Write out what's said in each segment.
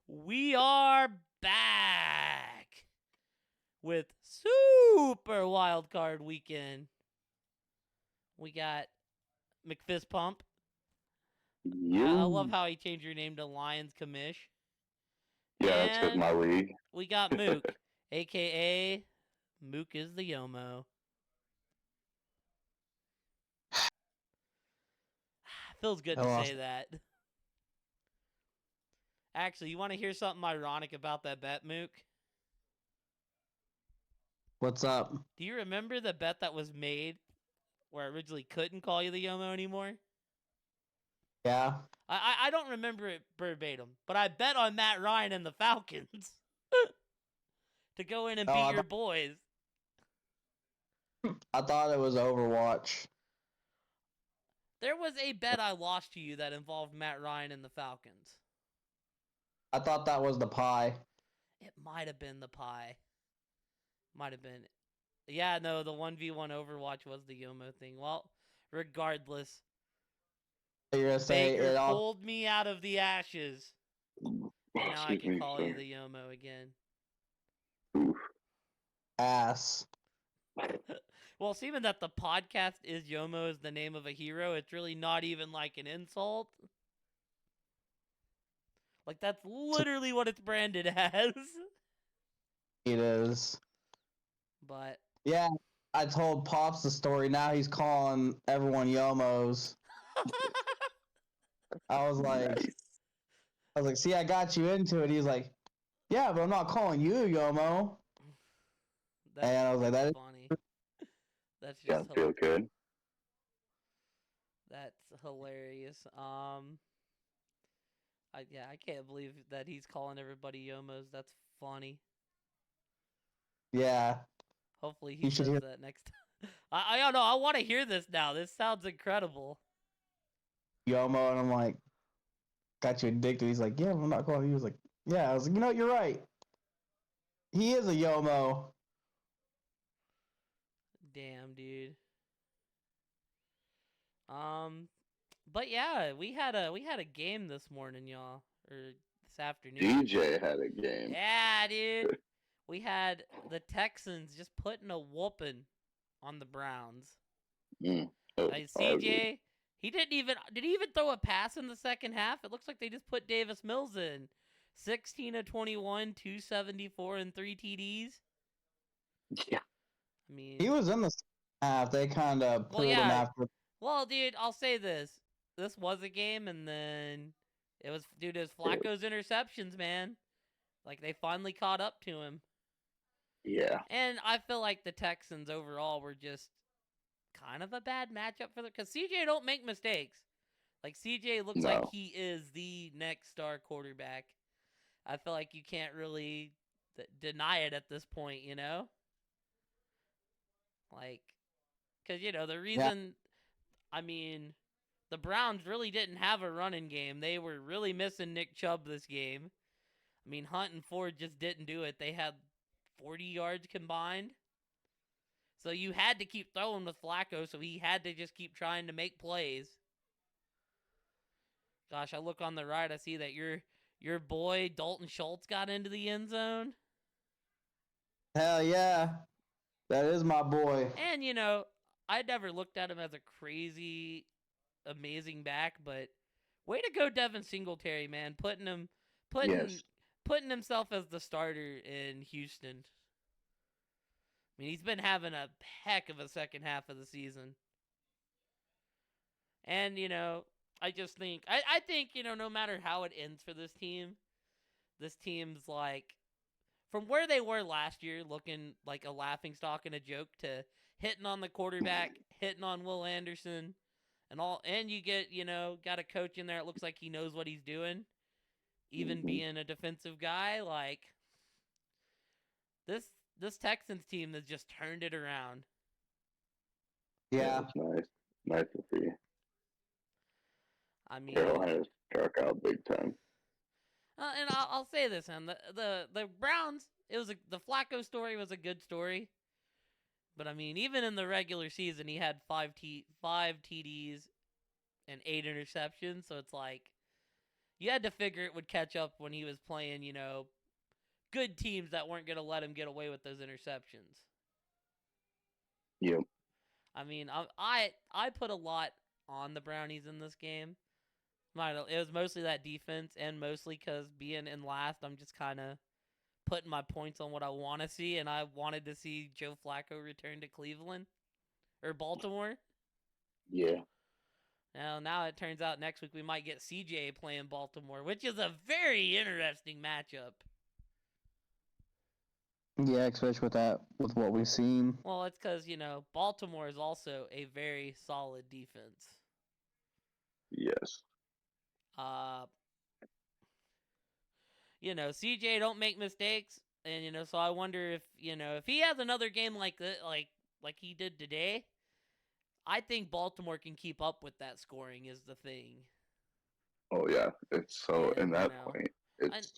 We are back with Super Wild Card Weekend. We got McFist Pump. I love You. how he changed your name to Lions Commish. Yeah, that's because And my league. we got Mook, aka Mook is the Yomo. Feels good I to lost. say that. Actually, you want to hear something ironic about that bet, Mook? What's up? Do you remember the bet that was made where I originally couldn't call you the Yomo anymore? Yeah. I don't remember it verbatim, but I bet on Matt Ryan and the Falcons to go in and beat your boys. I thought it was Overwatch. There was a bet I lost to you that involved Matt Ryan and the Falcons. I thought that was the pie. It might have been the pie. Might have been. Yeah, no, the 1v1 Overwatch was the Yomo thing. Well, regardless, You're gonna say Baker it all pulled me out of the ashes. And now I Excuse can me, call sir. you the Yomo again. Oof. ass. Well, seeming that the podcast is Yomo is the name of a hero, it's really not even like an insult. Like, that's literally what it's branded as. It is. But Yeah, I told Pops the story. Now he's calling everyone Yomos. I was like, Nice. see, I got you into it. He's like, yeah, but I'm not calling you Yomo. that's And I was like, that is funny. That's just Gotta feel good. that's hilarious. I can't believe that he's calling everybody Yomos. That's funny. yeah. Hopefully he You should says hear that next time. I don't know. I want to hear this now. This sounds incredible. Yomo, and I'm like, got you addicted. He's like, yeah, but I'm not calling you. He was like, yeah. I was like, you know what? You're right. He is a Yomo. Damn, dude. Um, but yeah, we had a game this morning, y'all, or this afternoon. DJ had a game. Yeah, dude. We had the Texans just putting a whooping on the Browns. That was ugly. CJ, did he even throw a pass in the second half? It looks like they just put Davis Mills in. 16 of 21, 274 and 3 TDs. Yeah. I mean, He was in the half. They kind of well, pulled him yeah. after. Well, dude, I'll say this. This was a game, and then it was due to Flacco's interceptions, man. Like, they finally caught up to him. Yeah. And I feel like the Texans overall were just kind of a bad matchup for them. Because CJ don't make mistakes. Like, CJ looks like No. he is the next star quarterback. I feel like you can't really deny it at this point, you know? Like, because, the Yeah, reason, I mean, the Browns really didn't have a running game. They were really missing Nick Chubb this game. I mean, Hunt and Ford just didn't do it. They had 40 yards combined. So you had to keep throwing with Flacco, so he had to just keep trying to make plays. Gosh, I look on the right, I see that your boy Dalton Schultz got into the end zone. hell yeah, that is my boy. And I never looked at him as a crazy amazing back, but way to go Devin Singletary, man, putting Yes. putting himself as the starter in Houston. I mean, he's been having a heck of a second half of the season. And, I just think I think, no matter how it ends for this team's like from where they were last year, looking like a laughing stock and a joke, to hitting on the quarterback, hitting on Will Anderson, and you get, got a coach in there. It looks like he knows what he's doing, even Mm-hmm. being a defensive guy. Like this this Texans team has just turned it around. Yeah, It's nice. Nice to see. I mean, Carolina's struck out big time. and I'll say this, man, the Browns. The Flacco story was a good story, but I mean, even in the regular season, he had five TDs and 8 interceptions. So it's like you had to figure it would catch up when he was playing, you know, good teams that weren't going to let him get away with those interceptions. Yep. I mean, I put a lot on the Brownies in this game. It was mostly that defense, and mostly because being in last, I'm just kind of putting my points on what I want to see, and I wanted to see Joe Flacco return to Cleveland or Baltimore. Yeah. Now it turns out next week we might get CJ playing Baltimore, which is a very interesting matchup. Yeah, especially with what we've seen. Well, it's because, you know, Baltimore is also a very solid defense. Yes. You know, CJ don't make mistakes, and you know, so I wonder if, you know, if he has another game like that, like he did today, I think Baltimore can keep up with that scoring is the thing. Oh yeah. It's so in And you that know, point, and it's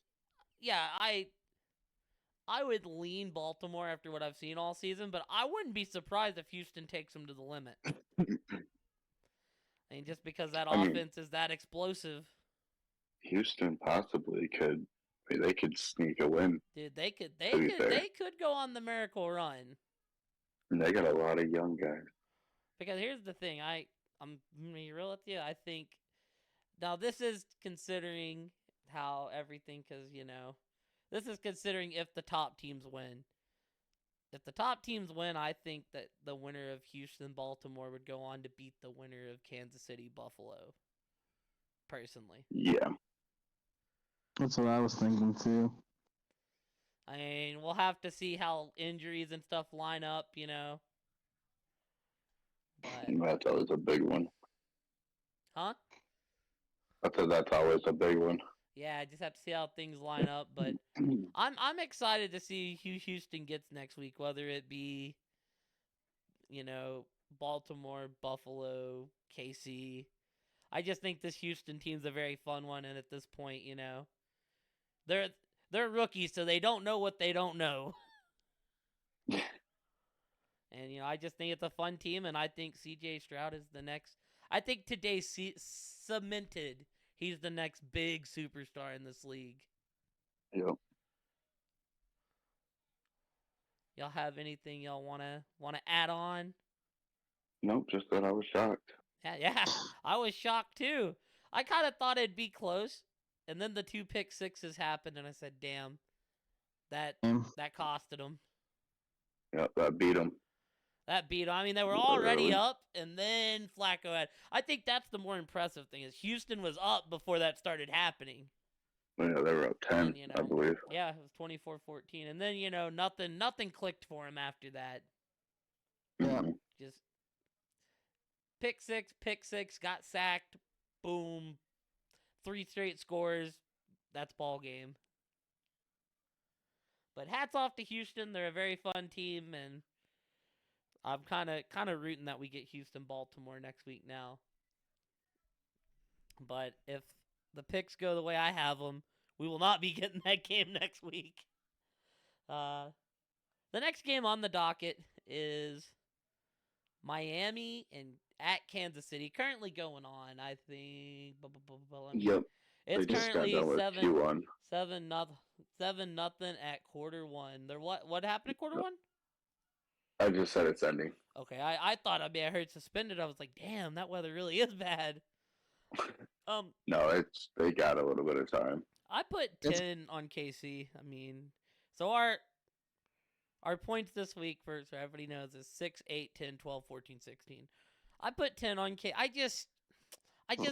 yeah, I would lean Baltimore after what I've seen all season, but I wouldn't be surprised if Houston takes them to the limit. I mean, just because that I mean, offense is that explosive. Houston possibly could. I mean, they could sneak a win. Dude, To be fair, they could go on the miracle run. and they got a lot of young guys. Because here's the thing, I'm gonna be real with you. I think now this is considering how everything, because you know, this is considering if the top teams win. If the top teams win, I think that the winner of Houston Baltimore would go on to beat the winner of Kansas City Buffalo. Personally, Yeah. That's what I was thinking too. I mean, we'll have to see how injuries and stuff line up, you know. But That's always a big one. huh? I said that's always a big one. Yeah, I just have to see how things line up. But I'm excited to see who Houston gets next week, whether it be, you know, Baltimore, Buffalo, KC. I just think this Houston team's a very fun one, and at this point, you know, they're they're rookies, so they don't know what they don't know. And you know, I just think it's a fun team, and I think C.J. Stroud is the next. I think today cemented he's the next big superstar in this league. Yep. Y'all have anything y'all wanna add on? Nope, just that I was shocked. Yeah, I was shocked too. I kind of thought it'd be close, and then the 2 pick sixes happened, and I said, "Damn, that that costed them. Yep, that beat them. That beat 'em. I mean, they were already Literally. up, and then Flacco had. I think that's the more impressive thing is Houston was up before that started happening. Yeah, they were up 10, And you I know, believe. yeah, it was 24-14, and then you know nothing clicked for him after that. Yeah. Mm-hmm. Just pick six, got sacked, boom, 3 straight scores. That's ball game. But hats off to Houston. They're a very fun team, and I'm kind of rooting that we get Houston Baltimore next week now. But if the picks go the way I have them, we will not be getting that game next week. The next game on the docket is Miami and at Kansas City. Currently going on, I think. Yep. It's They just got currently done with Q1. 7-0 at quarter 1. They're what happened at quarter 1? I just said it's ending. Okay, I thought I heard suspended. I was like, damn, that weather really is bad. No, they got a little bit of time. I put 10 on KC. I mean, so our points this week, for so everybody knows, is 6, 8, 10, 12, 14, 16. I put 10 on K. I just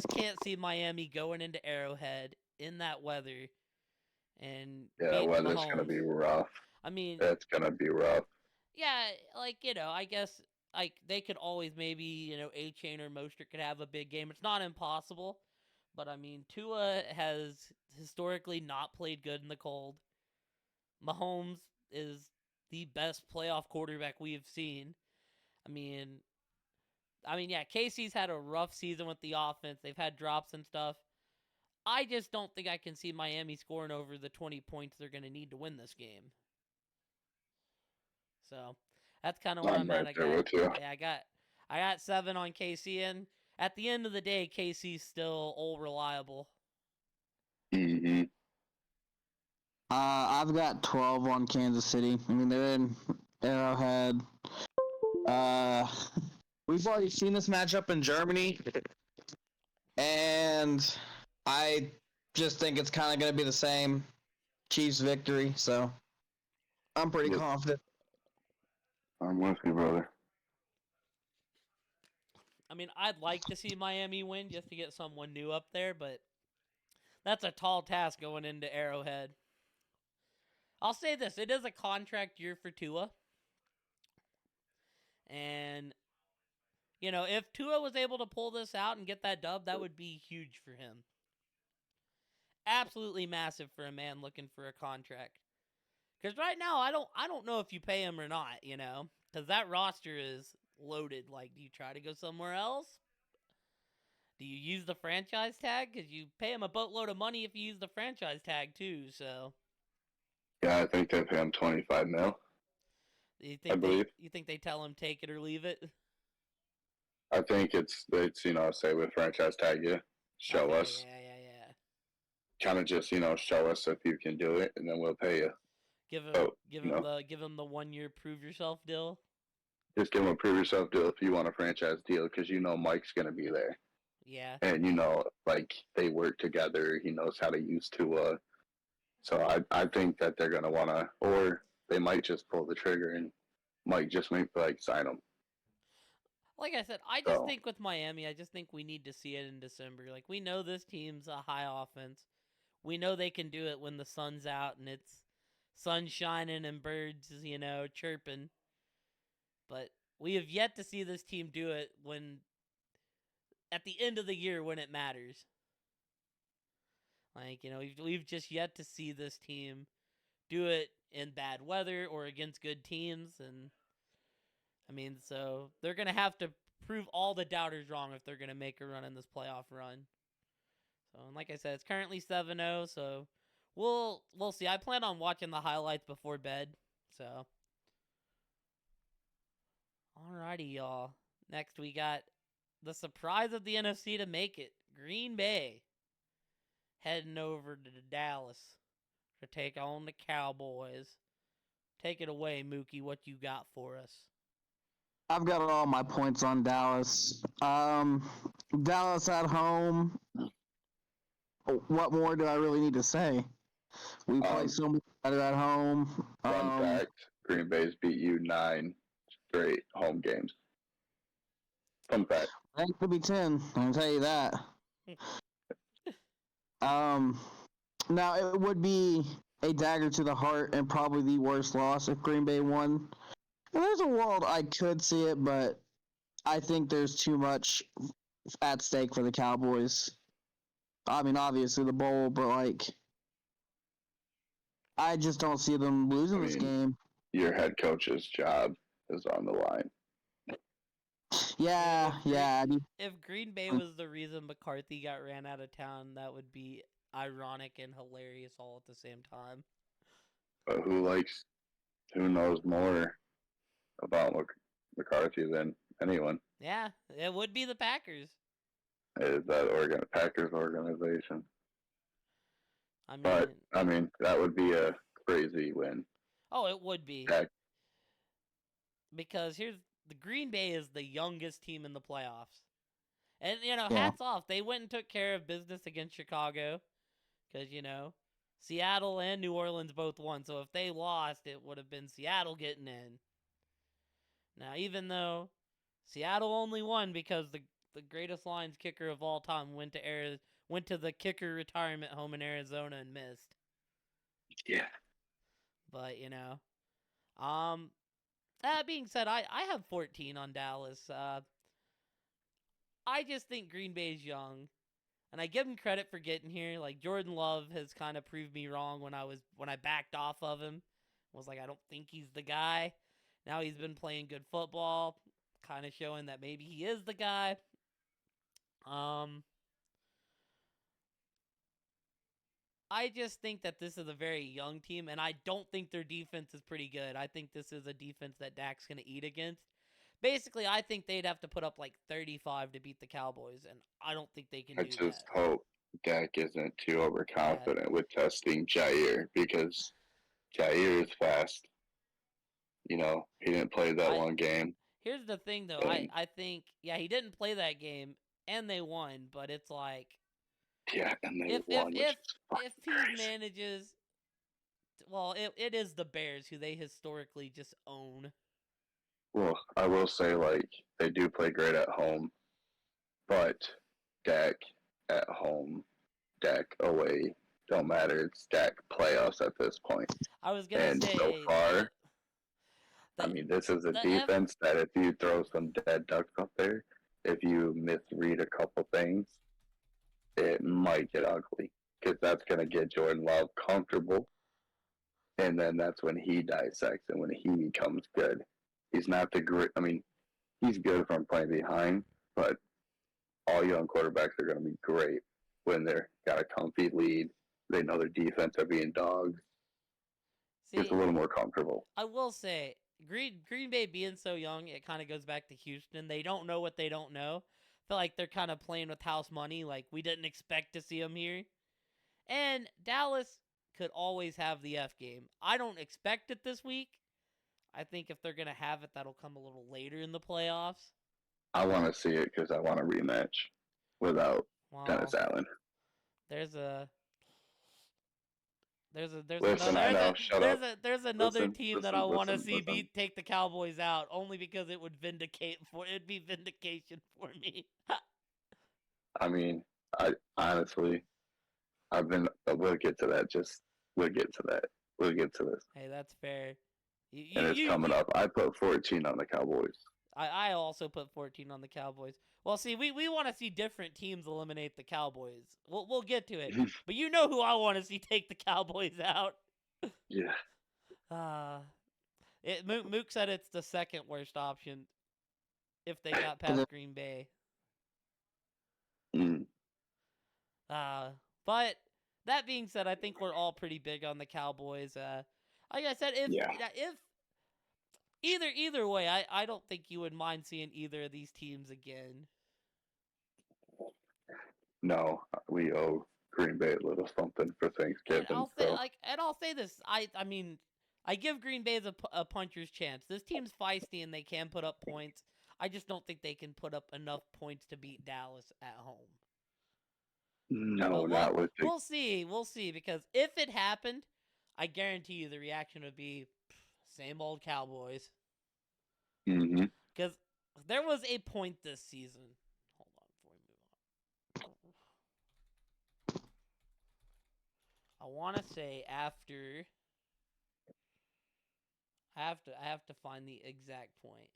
can't see Miami going into Arrowhead in that weather and Yeah, beating weather's Mahomes. gonna be rough. I mean, it's gonna be rough. Yeah, like, you know, I guess like they could always maybe, you know, A-Chain or Mostert could have a big game. It's not impossible, but I mean, Tua has historically not played good in the cold. Mahomes is the best playoff quarterback we have seen. I mean, yeah, Casey's had a rough season with the offense. They've had drops and stuff. I just don't think I can see Miami scoring over the 20 points they're going to need to win this game. So that's kind of where I'm right at. there with you. Yeah, I got 7 on KC, and at the end of the day, KC's still all reliable. Mm-hmm. I've got 12 on Kansas City. I mean, they're in Arrowhead. We've already seen this matchup in Germany, and I just think it's kind of going to be the same Chiefs victory. So I'm pretty Yep. confident. I'm with you, brother. I mean, I'd like to see Miami win just to get someone new up there, but that's a tall task going into Arrowhead. I'll say this, it is a contract year for Tua. And, you know, if Tua was able to pull this out and get that dub, that would be huge for him. Absolutely massive for a man looking for a contract. Because right now, I don't know if you pay him or not, you know? Because that roster is loaded. Like, do you try to go somewhere else? Do you use the franchise tag? Because you pay him a boatload of money if you use the franchise tag, too, so... Yeah, I think they pay him 25 mil. You I believe. you think they tell him take it or leave it? I think it's say with franchise tag you, show Okay, us, yeah. kind of just show us if you can do it, and then we'll pay you. Give him So, give him the 1 year prove yourself deal. just give him a prove yourself deal if you want a franchise deal, because Mike's gonna be there, Yeah. and like they work together. He knows how to use Tua, so I think that they're gonna wanna, or they might just pull the trigger and might just sign him. Like I said, I just think with Miami, I just think we need to see it in December. Like, we know this team's a high offense. We know they can do it when the sun's out and it's sun shining and birds, chirping. But we have yet to see this team do it when at the end of the year when it matters. Like, we've just yet to see this team do it in bad weather or against good teams. And I mean, so they're going to have to prove all the doubters wrong if they're going to make a run in this playoff run. So, and like I said, it's currently 7-0, so we'll see. I plan on watching the highlights before bed. So, alrighty, y'all. Next, we got the surprise of the NFC to make it. Green Bay heading over to Dallas to take on the Cowboys. Take it away, Mookie. What you got for us? I've got all my points on Dallas. Dallas at home. What more do I really need to say? We play so much better at home. Fun fact: Green Bay's beat you 9 straight home games. Fun fact. That could be 10. I can tell you that. Now it would be a dagger to the heart and probably the worst loss if Green Bay won. And there's a world I could see it, but I think there's too much at stake for the Cowboys. I mean, obviously the bowl, but I just don't see them losing this game. Your head coach's job is on the line. Yeah. If Green Bay was the reason McCarthy got ran out of town, that would be ironic and hilarious all at the same time. But who knows more about McCarthy than anyone? Yeah, it would be the Packers. Is that Packers organization? I mean, that would be a crazy win. Oh, it would be. Because the Green Bay is the youngest team in the playoffs. And, hats off. They went and took care of business against Chicago. Because, Seattle and New Orleans both won. So if they lost, it would have been Seattle getting in. Now, even though Seattle only won because the greatest Lions kicker of all time went to the kicker retirement home in Arizona and missed. Yeah. But, that being said, I have 14 on Dallas. I just think Green Bay's young, and I give him credit for getting here. Like, Jordan Love has kind of proved me wrong when I backed off of him. I was like, I don't think he's the guy. Now he's been playing good football, kind of showing that maybe he is the guy. I just think that this is a very young team, and I don't think their defense is pretty good. I think this is a defense that Dak's going to eat against. Basically, I think they'd have to put up like 35 to beat the Cowboys, and I don't think they can do that. I just hope Dak isn't too overconfident with testing Jair because Jair is fast. He didn't play that I one game, Here's the thing though. and I think he didn't play that game and they won, but it's like yeah, and they if if won, which if is if fucking he crazy. manages, well, it is the Bears who they historically just own. Well, I will say, like, they do play great at home, but Dak at home, Dak away, don't matter. It's Dak playoffs at this point. I was gonna And so say far, I the mean, this is a the F defense that if you throw some dead ducks up there, if you misread a couple things, it might get ugly because that's going to get Jordan Love comfortable. And then that's when he dissects and when he becomes good. He's not the great, I mean, he's good from playing behind, but all young quarterbacks are going to be great when they're got a comfy lead. They know their defense are being dogs. It's a see little more comfortable. I will say Green Bay being so young, it kind of goes back to Houston. They don't know what they don't know. I feel like they're kind of playing with house money. Like we didn't expect to see them here. And Dallas could always have the F game. I don't expect it this week. I think if they're going to have it, that'll come a little later in the playoffs. I want to see it because I want a rematch without Dennis Well, Allen. there's a there's Listen, another I know. Shut up. there's another Listen, team that I listen, want to listen, see listen. take the Cowboys out only because it'd be vindication for me. I mean, I honestly, I've been. We'll get to that. We'll get to that. We'll get to this, Hey, that's fair. and it's coming up. I put 14 on the Cowboys. I also put 14 on the Cowboys. Well, see, we want to see different teams eliminate the Cowboys. We'll get to it. But you know who I want to see take the Cowboys out? Yeah. Uh, Mook said it's the second worst option if they got past Green Bay. Mm. Uh, but that being said, I think we're all pretty big on the Cowboys. Like I said, if either way, I don't think you would mind seeing either of these teams again. No, we owe Green Bay a little something for And Thanksgiving. So I'll say this. I mean, I give Green Bay a puncher's chance. This team's feisty and they can put up points. I just don't think they can put up enough points to beat Dallas at home. no, But not with the. we'll see. We'll see because if it happened, I guarantee you the reaction would be same old Cowboys. Mm-hmm. Because there was a point this season. Hold on before we move on. I want to say after. I have to find the exact point.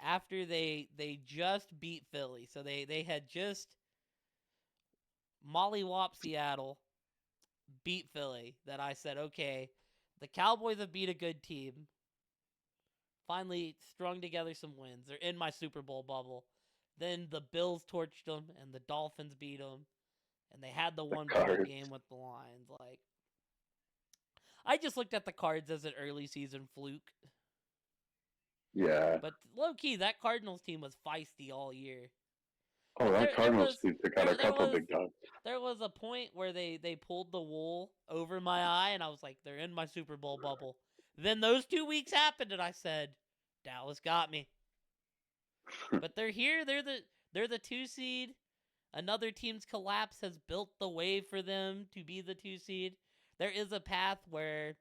After they just beat Philly, so they had just mollywop Seattle, beat Philly. That I said, okay, the Cowboys have beat a good team. Finally strung together some wins. They're in my Super Bowl bubble. Then the Bills torched them, and the Dolphins beat them, and they had the one point Cards. game with the Lions. Like, I just looked at the Cards as an early season fluke. Yeah. But low key, that Cardinals team was feisty all year. Oh, But that Cardinals team took out a couple big dogs. there was a point where they pulled the wool over my eye, and I was like, they're in my Super Bowl bubble. Then those 2 weeks happened, and I said, Dallas got me. But they're here. They're the 2 seed. Another team's collapse has built the way for them to be the 2 seed. There is a path where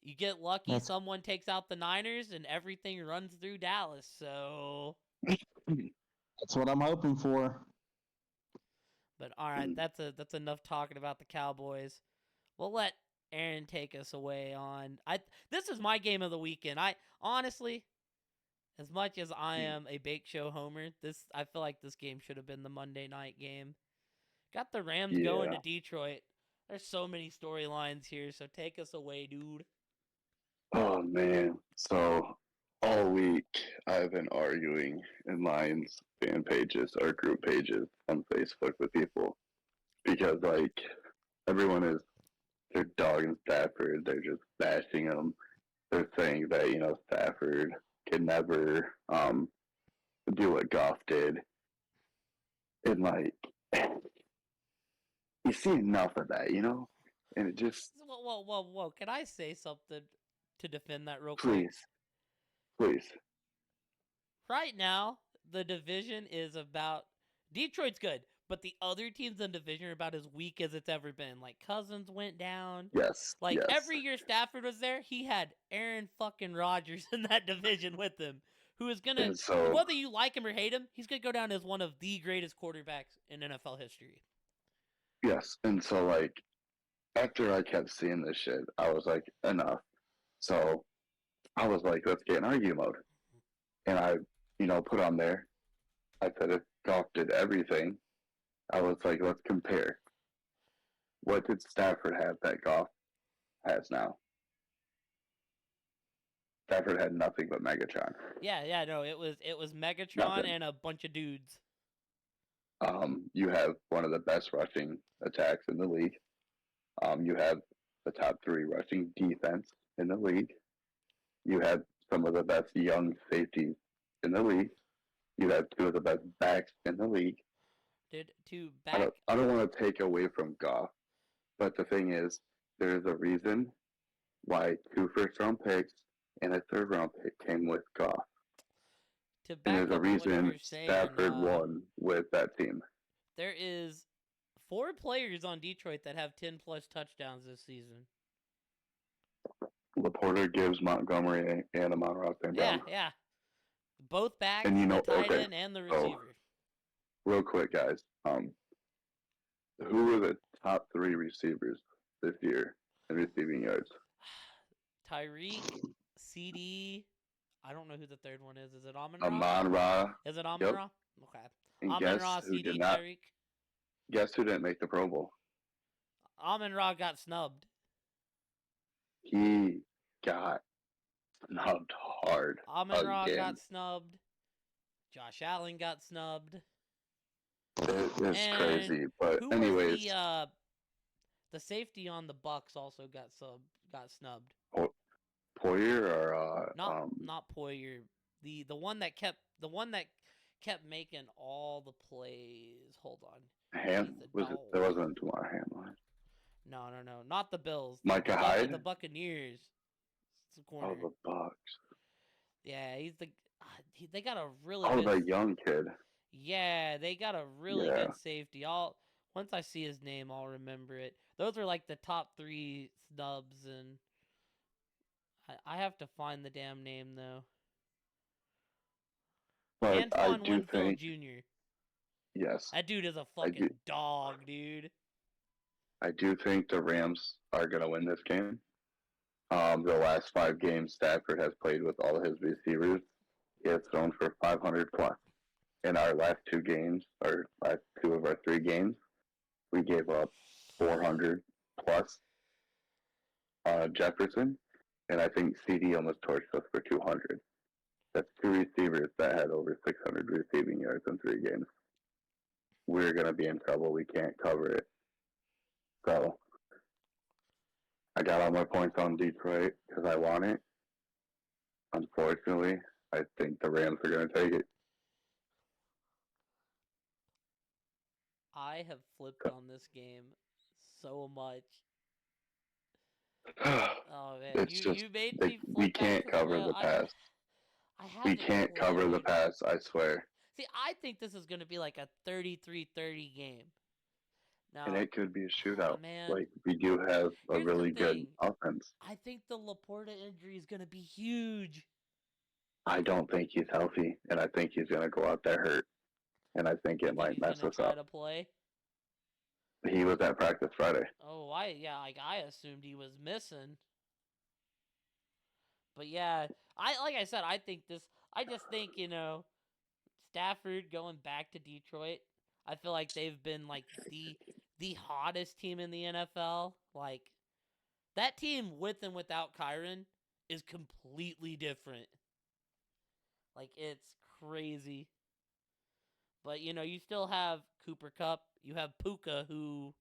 you get lucky, someone takes out the Niners, and everything runs through Dallas. So that's what I'm hoping for. But all right, that's enough talking about the Cowboys. We'll let Aaron take us away on this is my game of the weekend. I honestly, as much as I am a Bake Show homer, I feel like this game should have been the Monday night game. Got the Rams going to Detroit. There's so many storylines here, so take us away, dude. Oh man. So all week I've been arguing in Lions fan pages or group pages on Facebook with people because like everyone is they're dogging Stafford. They're just bashing him. They're saying that Stafford can never do what Goff did, And like, you see enough of that, and it just, Whoa! Can I say something to defend that real quick? please, please, Right now, the division is about Detroit's good, but the other teams in the division are about as weak as it's ever been. Like Cousins went down. yes, Like yes. every year Stafford was there, he had Aaron fucking Rodgers in that division with him, who is gonna, And so, whether you like him or hate him, he's gonna go down as one of the greatest quarterbacks in NFL history. yes. And so, like, after I kept seeing this shit, I was like, enough. So I was like, let's get in argue mode. And I, put on there. I said, if Goff did everything, I was like, let's compare. What did Stafford have that Goff has now? Stafford had nothing but Megatron. No, it was Megatron Nothing. and a bunch of dudes. You have one of the best rushing attacks in the league. You have the top 3 rushing defense in the league. You have some of the best young safeties in the league. You have 2 of the best backs in the league. Did to I back don't want to take away from Goff, but the thing is, there's a reason why 2 first-round picks and a third-round pick came with Goff, to and back there's a up what reason you're saying. Stafford won with that team. There is 4 players on Detroit that have 10 plus touchdowns this season. Laporta, Gibbs, Montgomery, and Amon-Ra St. Brown. Yeah. Both backs, And the tight end, and the receiver. Real quick, guys. Who were the top 3 receivers this year in receiving yards? Tyreek, CD. I don't know who the third one is. Is it Amon-Ra? Amon-Ra. Is it Amon-Ra? Yep. Okay. And Amon-Ra, CD, Tyreek. Guess who didn't make the Pro Bowl? Amon-Ra got snubbed. He got snubbed hard. Amon-Ra got snubbed. Josh Allen got snubbed. It's crazy, but who anyways, was the safety on the Bucks also got snubbed. Poyer or not Poyer. The one that kept making all the plays. Hold on. There wasn't Damar Hamlin. No, not the Bills. Micah Hyde? The Buccaneers. It's the corner. Oh, the Bucks. Yeah, he's they got a really good... the young kid. Yeah, they got a really good safety. Once I see his name, I'll remember it. Those are like the top 3 snubs, and I have to find the damn name though. But Antoine Winfield Jr. Yes. That dude is a fucking dog, dude. I do think the Rams are going to win this game. The last 5 games Stafford has played with all his receivers, he has thrown for 500 plus. In our last 2 games, or last 2 of our 3 games, we gave up 400 plus Jefferson, and I think CD almost torched us for 200. That's 2 receivers that had over 600 receiving yards in 3 games. We're going to be in trouble. We can't cover it. So I got all my points on Detroit because I want it. Unfortunately, I think the Rams are going to take it. I have flipped on this game so much. Oh man, you made me flip. We can't cover the pass. We can't cover the pass, I swear. See, I think this is going to be like a 33-30 game. Now, and it could be a shootout. Man. Like, we do have a really good offense. I think the Laporta injury is going to be huge. I don't think he's healthy, and I think he's going to go out there hurt. And I think it might mess us up. To play? He was at practice Friday. Oh, I assumed he was missing. But yeah, I just think, Stafford going back to Detroit, I feel like they've been like the hottest team in the NFL. Like, that team with and without Kyron is completely different. Like, it's crazy. But, you still have Cooper Kupp. You have Puka, who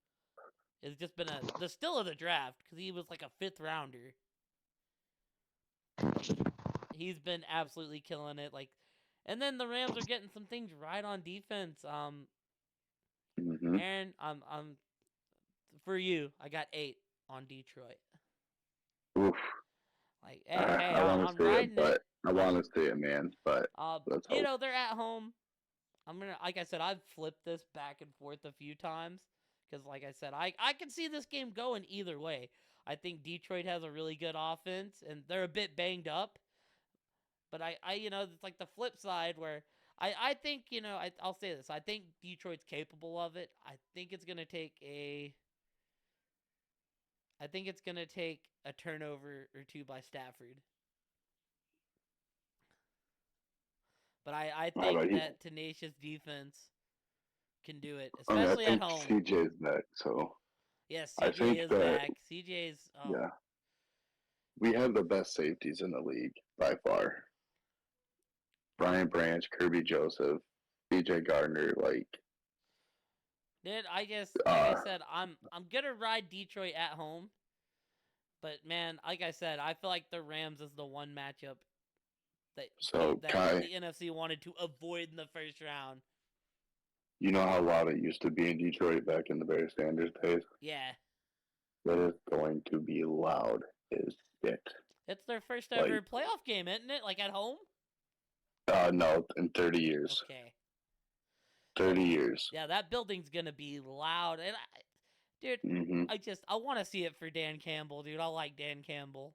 has just been the steal of the draft because he was like a 5th rounder. He's been absolutely killing it. Like, and then the Rams are getting some things right on defense. Aaron, I'm for you. I got 8 on Detroit. Oof. Like, hey, I want to I'm see it, riding it. but I I'm, want to see it, man. But let's hope. they're at home. I'm gonna, like I said, I've flipped this back and forth a few times because, like I said, I can see this game going either way. I think Detroit has a really good offense, and they're a bit banged up. But it's like the flip side where I think, I'll say this. I think Detroit's capable of it. I think it's gonna take a turnover or two by Stafford. But I How think about you? that tenacious defense can do it, I mean, I especially at think home. CJ's back, so Yes, I CJ think is that back. CJ's yeah, we have the best safeties in the league by far. Brian Branch, Kirby Joseph, BJ Gardner, dude, I just like I uh, said, I'm gonna ride Detroit at home. But man, like I said, I feel like the Rams is the one matchup that so that Kai, the NFC wanted to avoid in the first round. you know how loud it used to be in Detroit back in the Barry Sanders days? Yeah, That is going to be loud as shit. it's their first Like, ever playoff game, isn't it? Like at home. no, in 30 years. Okay. 30 years. Yeah, that building's gonna be loud, and dude, Hmm. I want to see it for Dan Campbell, dude. I like Dan Campbell.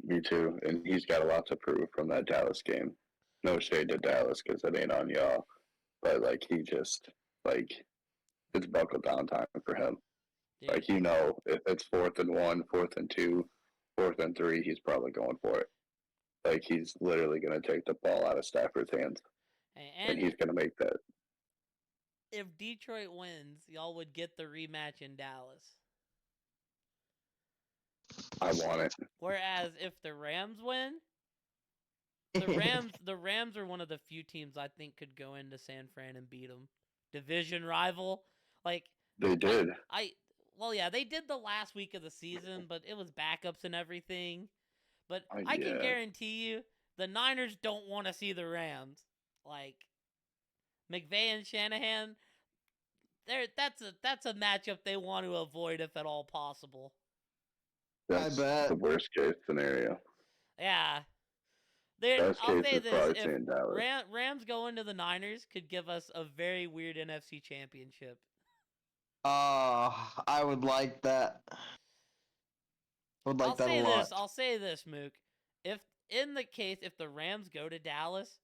Me too. And he's got a lot to prove from that Dallas game. No shade to Dallas because it ain't on y'all. But, he just, like, it's buckle down time for him. Dude, If it's 4th and 1, 4th and 2, 4th and 3, he's probably going for it. He's literally going to take the ball out of Stafford's hands. And and he's going to make that. if Detroit wins, y'all would get the rematch in Dallas. I want it. Whereas if the Rams win, the Rams are one of the few teams I think could go into San Fran and beat them. Division rival, like They did. well, yeah, they did the last week of the season, but it was backups and everything. But I can Yeah. guarantee you, the Niners don't want to see the Rams. Like McVay and Shanahan, that's a matchup they want to avoid if at all possible. That's the worst case scenario. Yeah, Best I'll case say is this: probably if seeing Dallas. Rams going to the Niners could give us a very weird NFC Championship. I would like that. Would like that a lot. I'll say this, Mook. If in the case if the Rams go to Dallas,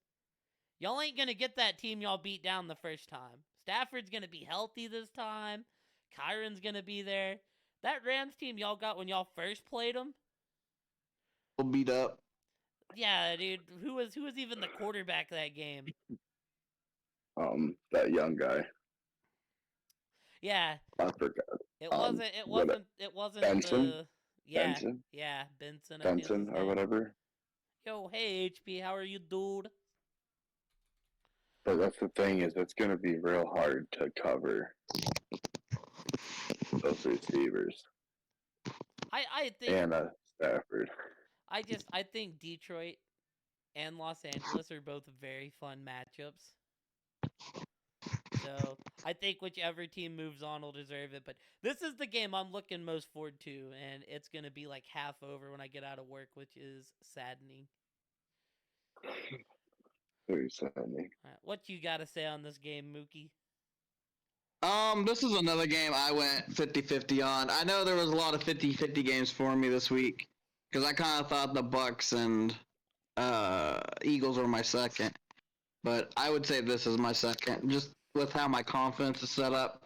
y'all ain't gonna get that team y'all beat down the first time. Stafford's gonna be healthy this time. Kyron's gonna be there. That Rams team y'all got when y'all first played them. We'll beat up. Yeah, dude. Who was even the quarterback that game? That young guy. Yeah. I forgot. It wasn't. It what wasn't. It wasn't Benson? the. Yeah. Benson? Yeah. Benson. I think that's Benson his or name. whatever. Yo, hey HP, how are you, dude? But that's the thing is it's gonna be real hard to cover those receivers I think and Stafford. I think Detroit and Los Angeles are both very fun matchups. So I think whichever team moves on will deserve it. But this is the game I'm looking most forward to, and it's gonna be like half over when I get out of work, which is saddening. Very saddening. All right, what you got to say on this game, Mookie? This is another game I went 50-50 on. I know there was a lot of 50-50 games for me this week because I kind of thought the Bucks and Eagles were my second, but I would say this is my second just with how my confidence is set up.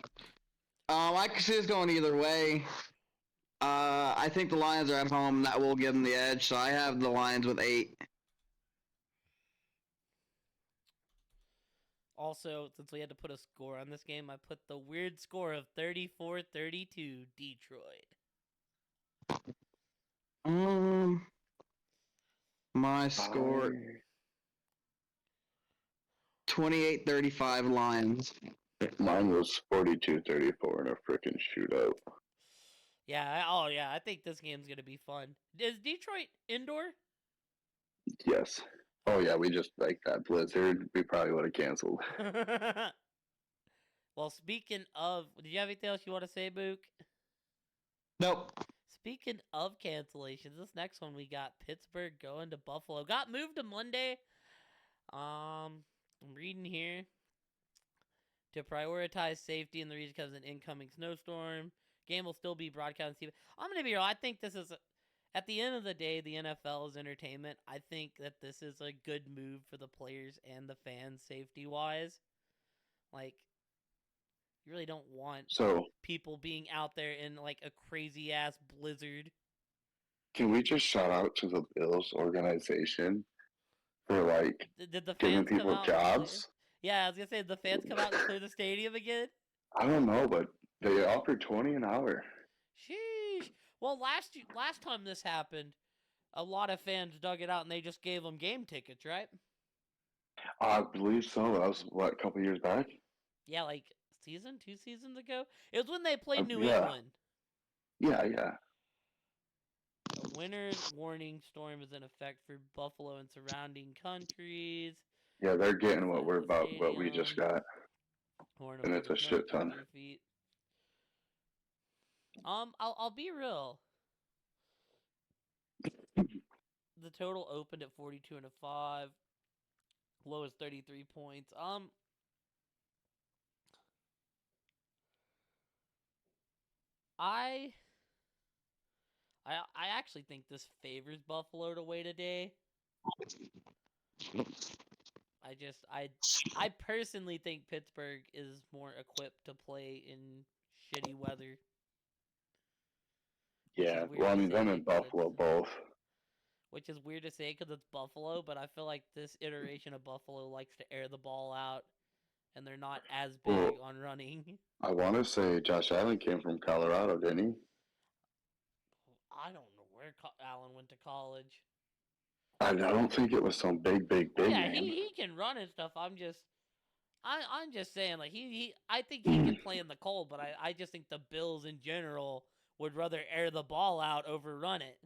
I can see this going either way. I think the Lions are at home, and that will give them the edge. So I have the Lions with 8. Also, since we had to put a score on this game, I put the weird score of 34-32 Detroit. My score 28-35 Lions. Mine was 42-34 in a freaking shootout. Yeah, I think this game's gonna be fun. Is Detroit indoor? Yes. Oh yeah, we just like that blizzard. We probably would have canceled. Well, speaking of, did you have anything else you want to say, Book? Nope. Speaking of cancellations, this next one we got Pittsburgh going to Buffalo. Got moved to Monday. I'm reading here to prioritize safety in the region because of an incoming snowstorm. Game will still be broadcast on TV. I'm gonna be real. I think this is, at the end of the day, the NFL is entertainment. I think that this is a good move for the players and the fans, safety wise. Like, you really don't want So people being out there in like a crazy ass blizzard. can we just shout out to the Bills organization for like Did the giving fans come people out and clear? jobs? Yeah, I was gonna say, did the fans come out and clear the stadium again? I don't know, but they offered 20 an hour. Sheesh. Well, last time this happened, a lot of fans dug it out and they just gave them game tickets, right? I believe so. That was what, a couple years back. Yeah, like two seasons ago. It was when they played New Yeah, England. yeah. Winter's warning storm is in effect for Buffalo and surrounding countries. Yeah, they're getting what Flooding we're the about, what we just stadium. got, Horn and over it's the a snow shit beneath ton. their feet. I'll be real. The total opened at 42 and a 5. Low is 33 points. I I actually think this favors Buffalo to wait a day. I personally think Pittsburgh is more equipped to play in shitty weather, which is Yeah, weird well, I to mean, them say and because Buffalo both. it's Buffalo, but I feel like this iteration of Buffalo likes to air the ball out and they're not as big Well, on running. I want to say Josh Allen came from Colorado, didn't he? I don't know where Allen went to college. I don't think it was some Well, big yeah, name. he can run and stuff. I'm just saying, like, he I think he can play in the cold, but I just think the Bills in general would rather air the ball out over run it.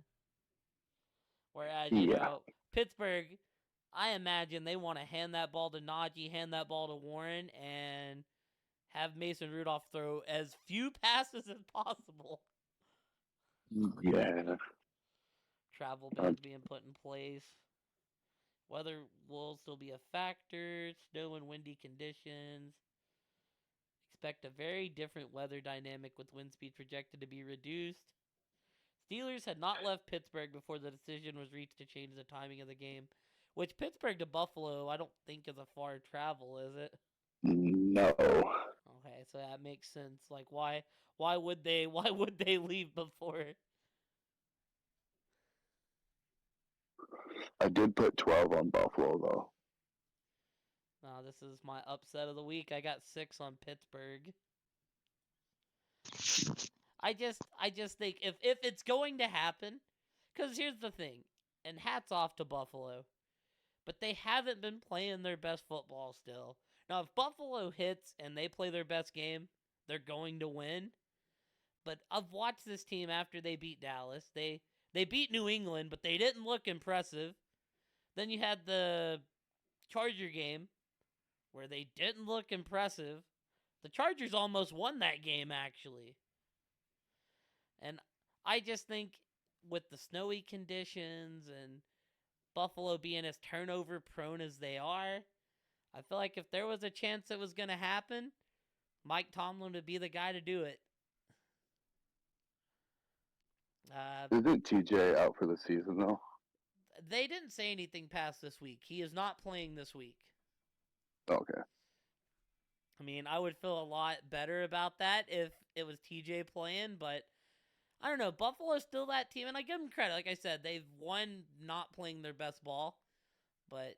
Whereas, Yeah, Pittsburgh, I imagine they want to hand that ball to Najee, hand that ball to Warren, and have Mason Rudolph throw as few passes as possible. yeah. Travel Uh, bans being put in place. Weather will still be a factor. Snow and windy conditions. Expect a very different weather dynamic with wind speed projected to be reduced. Steelers had not left Pittsburgh before the decision was reached to change the timing of the game. Which Pittsburgh to Buffalo, I don't think is a far travel, is it? no, Okay, so that makes sense. Like why would they why would they leave before? I did put 12 on Buffalo though. This is my upset of the week. I got 6 on Pittsburgh. I just think if it's going to happen, cuz here's the thing. And hats off to Buffalo, but they haven't been playing their best football still. Now, if Buffalo hits and they play their best game, they're going to win. But I've watched this team after they beat Dallas. They beat New England, but they didn't look impressive. Then you had the Charger game where they didn't look impressive. The Chargers almost won that game actually. And I just think with the snowy conditions and Buffalo being as turnover prone as they are, I feel like if there was a chance it was going to happen, Mike Tomlin would be the guy to do it. Uh, Isn't TJ out for the season though? they didn't say anything past this week. He is not playing this week. Okay. I mean, I would feel a lot better about that if it was TJ playing, but I don't know. Buffalo's still that team, and I give them credit. Like I said, they've won not playing their best ball, but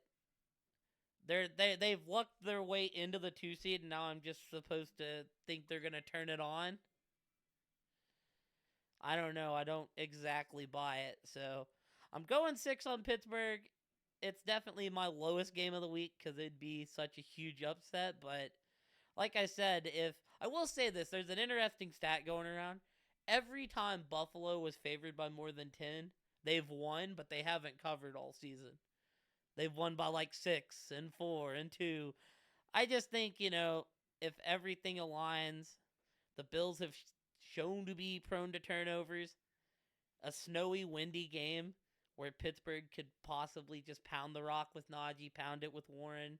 they've lucked their way into the 2 seed, and now I'm just supposed to think they're gonna turn it on. I don't know. I don't exactly buy it. So I'm going 6 on Pittsburgh. It's definitely my lowest game of the week because it'd be such a huge upset. But like I said, if I will say this, there's an interesting stat going around. Every time Buffalo was favored by more than 10, they've won, but they haven't covered all season. They've won by like 6 and 4 and 2. I just think, if everything aligns, the Bills have shown to be prone to turnovers. A snowy, windy game where Pittsburgh could possibly just pound the rock with Najee, pound it with Warren.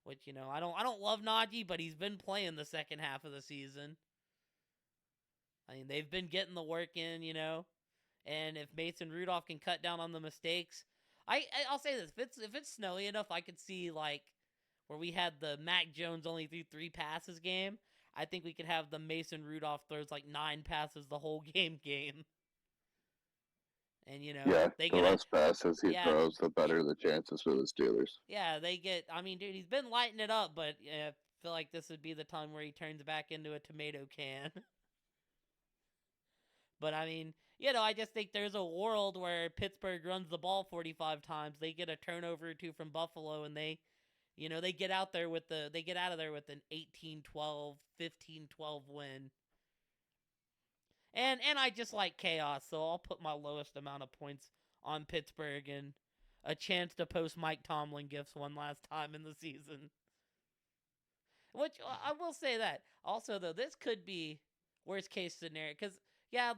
Which I don't love Najee, but he's been playing the second half of the season. I mean, they've been getting the work in, And if Mason Rudolph can cut down on the mistakes, I'll say this: if it's snowy enough, I could see like where we had the Mac Jones only threw 3 passes game. I think we could have the Mason Rudolph throws like 9 passes the whole game. And Yeah, they the get a less passes he yeah, throws, the better the chances for the Steelers. yeah, they get. I mean, dude, he's been lighting it up, but I feel like this would be the time where he turns back into a tomato can. But I mean, I just think there's a world where Pittsburgh runs the ball 45 times, they get a turnover or two from Buffalo, and they get out there with they get out of there with an 18-12, 15-12 win. And I just like chaos, so I'll put my lowest amount of points on Pittsburgh and a chance to post Mike Tomlin gifts one last time in the season. Which I will say that. Also, though, this could be worst case scenario because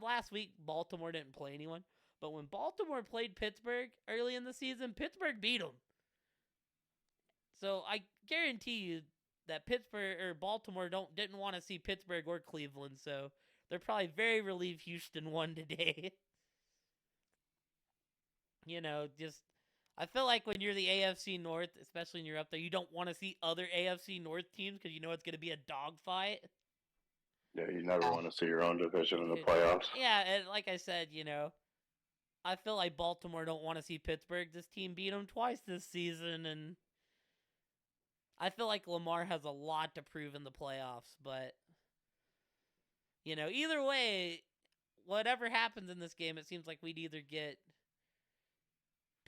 last week Baltimore didn't play anyone, but when Baltimore played Pittsburgh early in the season, Pittsburgh beat them. So I guarantee you that Pittsburgh or Baltimore didn't want to see Pittsburgh or Cleveland, so they're probably very relieved Houston won today. Just I feel like when you're the AFC North, especially when you're up there, you don't want to see other AFC North teams because it's going to be a dogfight. Yeah, you never want to see your own division in the playoffs. Yeah, and like I said, I feel like Baltimore don't want to see Pittsburgh. This team beat them twice this season, and I feel like Lamar has a lot to prove in the playoffs. But either way, whatever happens in this game, it seems like we'd either get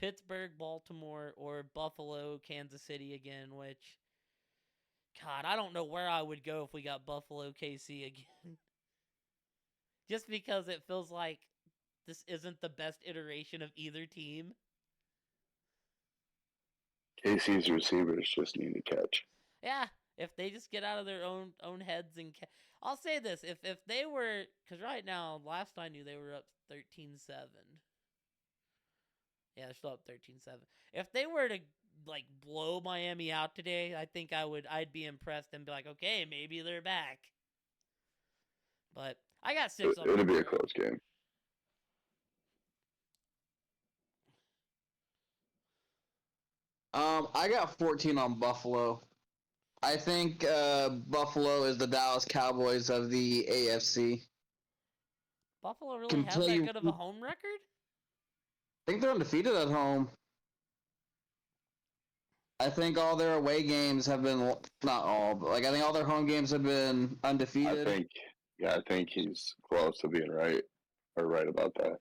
Pittsburgh, Baltimore, or Buffalo, Kansas City again, which, God, I don't know where I would go if we got Buffalo, KC again. Just because it feels like this isn't the best iteration of either team. KC's receivers just need to catch. Yeah, if they just get out of their own heads and I'll say this, if they were, because right now, last I knew they were up 13-7. Yeah, they're still up 13-7. If they were to like blow Miami out today, I think I'd be impressed and be like, okay, maybe they're back. But I got 6 on It'll be a Pittsburgh. close game. I got 14 on Buffalo. I think Buffalo is the Dallas Cowboys of the AFC. Buffalo really has that good of a home record? I think they're undefeated at home. I think all their away games have been, not all, but I think all their home games have been undefeated. I think he's close to being right about that.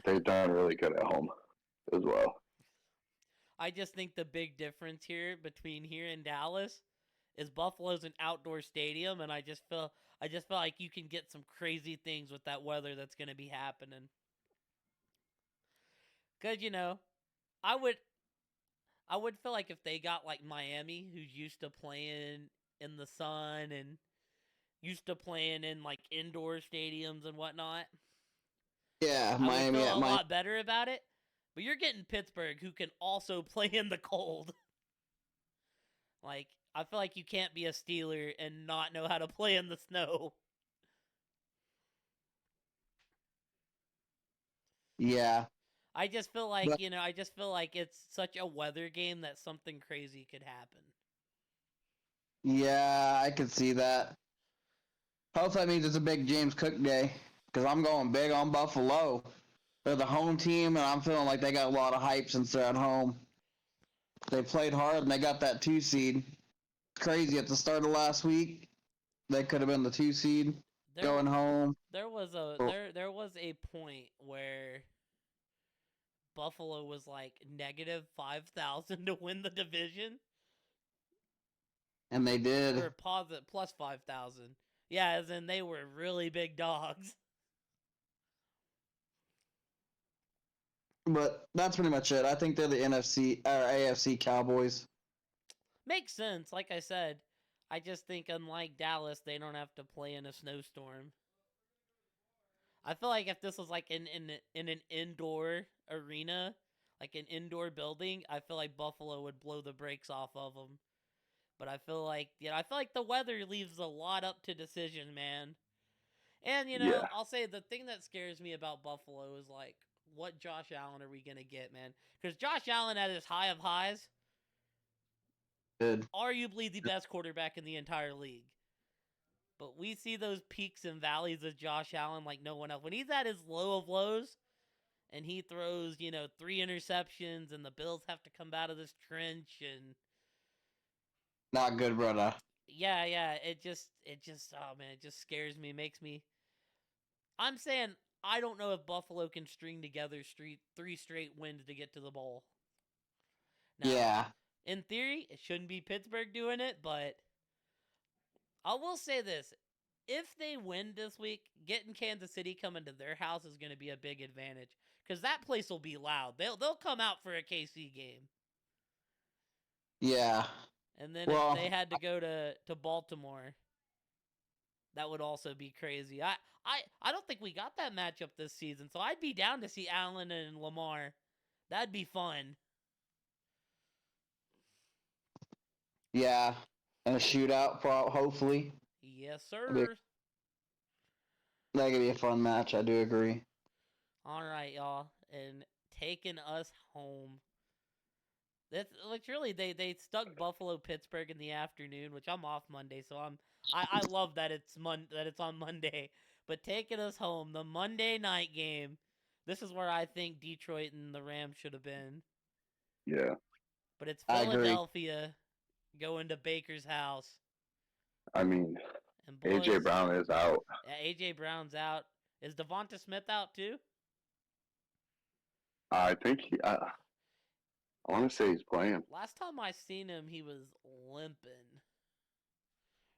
They've done really good at home as well. I just think the big difference here between here and Dallas is Buffalo's an outdoor stadium, and I just feel like you can get some crazy things with that weather that's going to be happening. Because I would feel like if they got like Miami, who's used to playing in the sun and used to playing in like indoor stadiums and whatnot. Yeah, Miami would feel a lot better about it. But you're getting Pittsburgh, who can also play in the cold. Like, I feel like you can't be a Steeler and not know how to play in the snow. Yeah. I just feel like, it's such a weather game that something crazy could happen. Yeah, I could see that. Hopefully that means it's a big James Cook day, because I'm going big on Buffalo. They're the home team, and I'm feeling like they got a lot of hype since they're at home. They played hard, and they got that 2 seed. Crazy at the start of last week. They could have been the 2 seed going home. There was a point where Buffalo was like negative 5,000 to win the division. And they did. Or plus 5,000. Yeah, as in they were really big dogs. But that's pretty much it. I think they're the NFC or AFC Cowboys. Makes sense. Like I said, I just think, unlike Dallas, they don't have to play in a snowstorm. I feel like if this was like in an indoor arena, like an indoor building, I feel like Buffalo would blow the brakes off of them. But I feel like the weather leaves a lot up to decision, man. And Yeah, I'll say the thing that scares me about Buffalo is like, what Josh Allen are we gonna get, man? Because Josh Allen at his high of highs, Good. arguably the best quarterback in the entire league. But we see those peaks and valleys of Josh Allen like no one else. When he's at his low of lows and he throws, 3 interceptions and the Bills have to come out of this trench and Not good, brother. yeah, oh man, it just scares me, makes me. I'm saying I don't know if Buffalo can string together three straight wins to get to the bowl. Now, Yeah. in theory, it shouldn't be Pittsburgh doing it, but I will say this. If they win this week, getting Kansas City coming to their house is going to be a big advantage because that place will be loud. They'll come out for a KC game, Yeah. and then if Well, they had to go to Baltimore, that would also be crazy. I don't think we got that matchup this season, so I'd be down to see Allen and Lamar. That'd be fun. yeah. And a shootout, hopefully. Yes, That'd sir. that could be a fun match. I do agree. All right, y'all, and taking us home. That's which really they stuck Buffalo Pittsburgh in the afternoon, which I'm off Monday, so I love that that it's on Monday. But taking us home, the Monday night game. This is where I think Detroit and the Rams should have been. yeah. But it's I agree. Philadelphia going to Baker's house. I mean, And AJ boys, Brown is out. yeah, AJ Brown's out. Is Devonta Smith out too? I think I want to say he's playing. Last time I seen him, he was limping.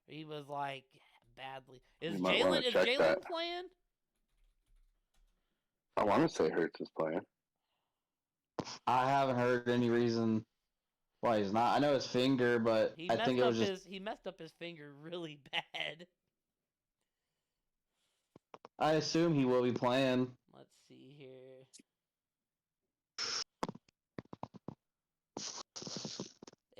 He was like badly. You might want to check that. Jalen playing? I want to say Hurts is playing. I haven't heard any reason why he's not. I know his finger, but I think it was just. He messed up his finger really bad. I assume he will be playing. Let's see here.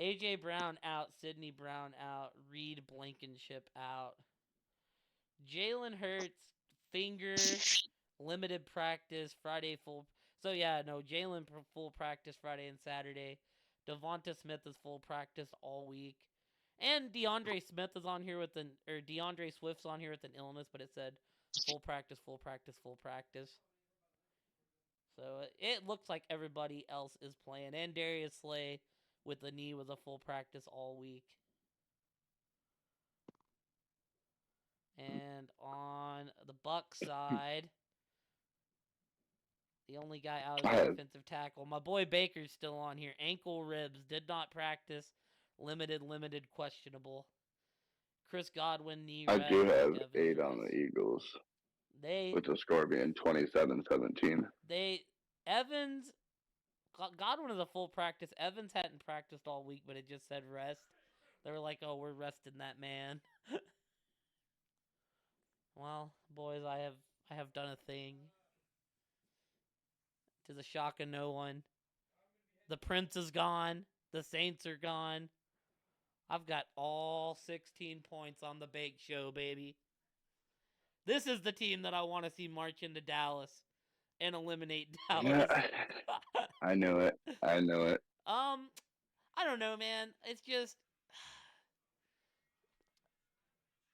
AJ Brown out, Sidney Brown out, Reed Blankenship out. Jalen Hurts finger limited practice Friday full. So yeah, no, Jalen full practice Friday and Saturday. Devonta Smith is full practice all week. And DeAndre Smith is on here DeAndre Swift's on here with an illness, but it said full practice, full practice, full practice. So it looks like everybody else is playing. And Darius Slay with the knee was a full practice all week. And on the Buck side, the only guy out is the defensive tackle. My boy Baker's still on here. Ankle ribs, did not practice. Limited, questionable. Chris Godwin, knee I rest. do have Evans 8 rest. on the Eagles. They With the score being 27-17. Evans, Godwin is a full practice. Evans hadn't practiced all week, but it just said rest. They were like, "Oh, we're resting that man." Well, boys, I have done a thing. To the shock of no one. The Prince is gone. The Saints are gone. I've got all 16 points on the Bake Show, baby. This is the team that I want to see march into Dallas and eliminate Dallas. Yeah, I know it. I don't know, man. It's just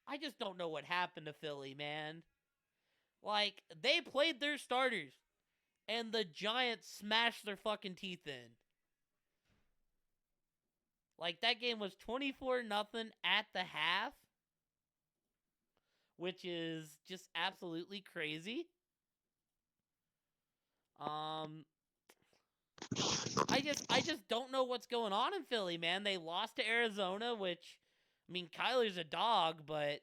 I just don't know what happened to Philly, man. Like, they played their starters and the Giants smashed their fucking teeth in. Like, that game was 24-0 at the half, which is just absolutely crazy. I just don't know what's going on in Philly, man. They lost to Arizona, which, I mean, Kyler's a dog, but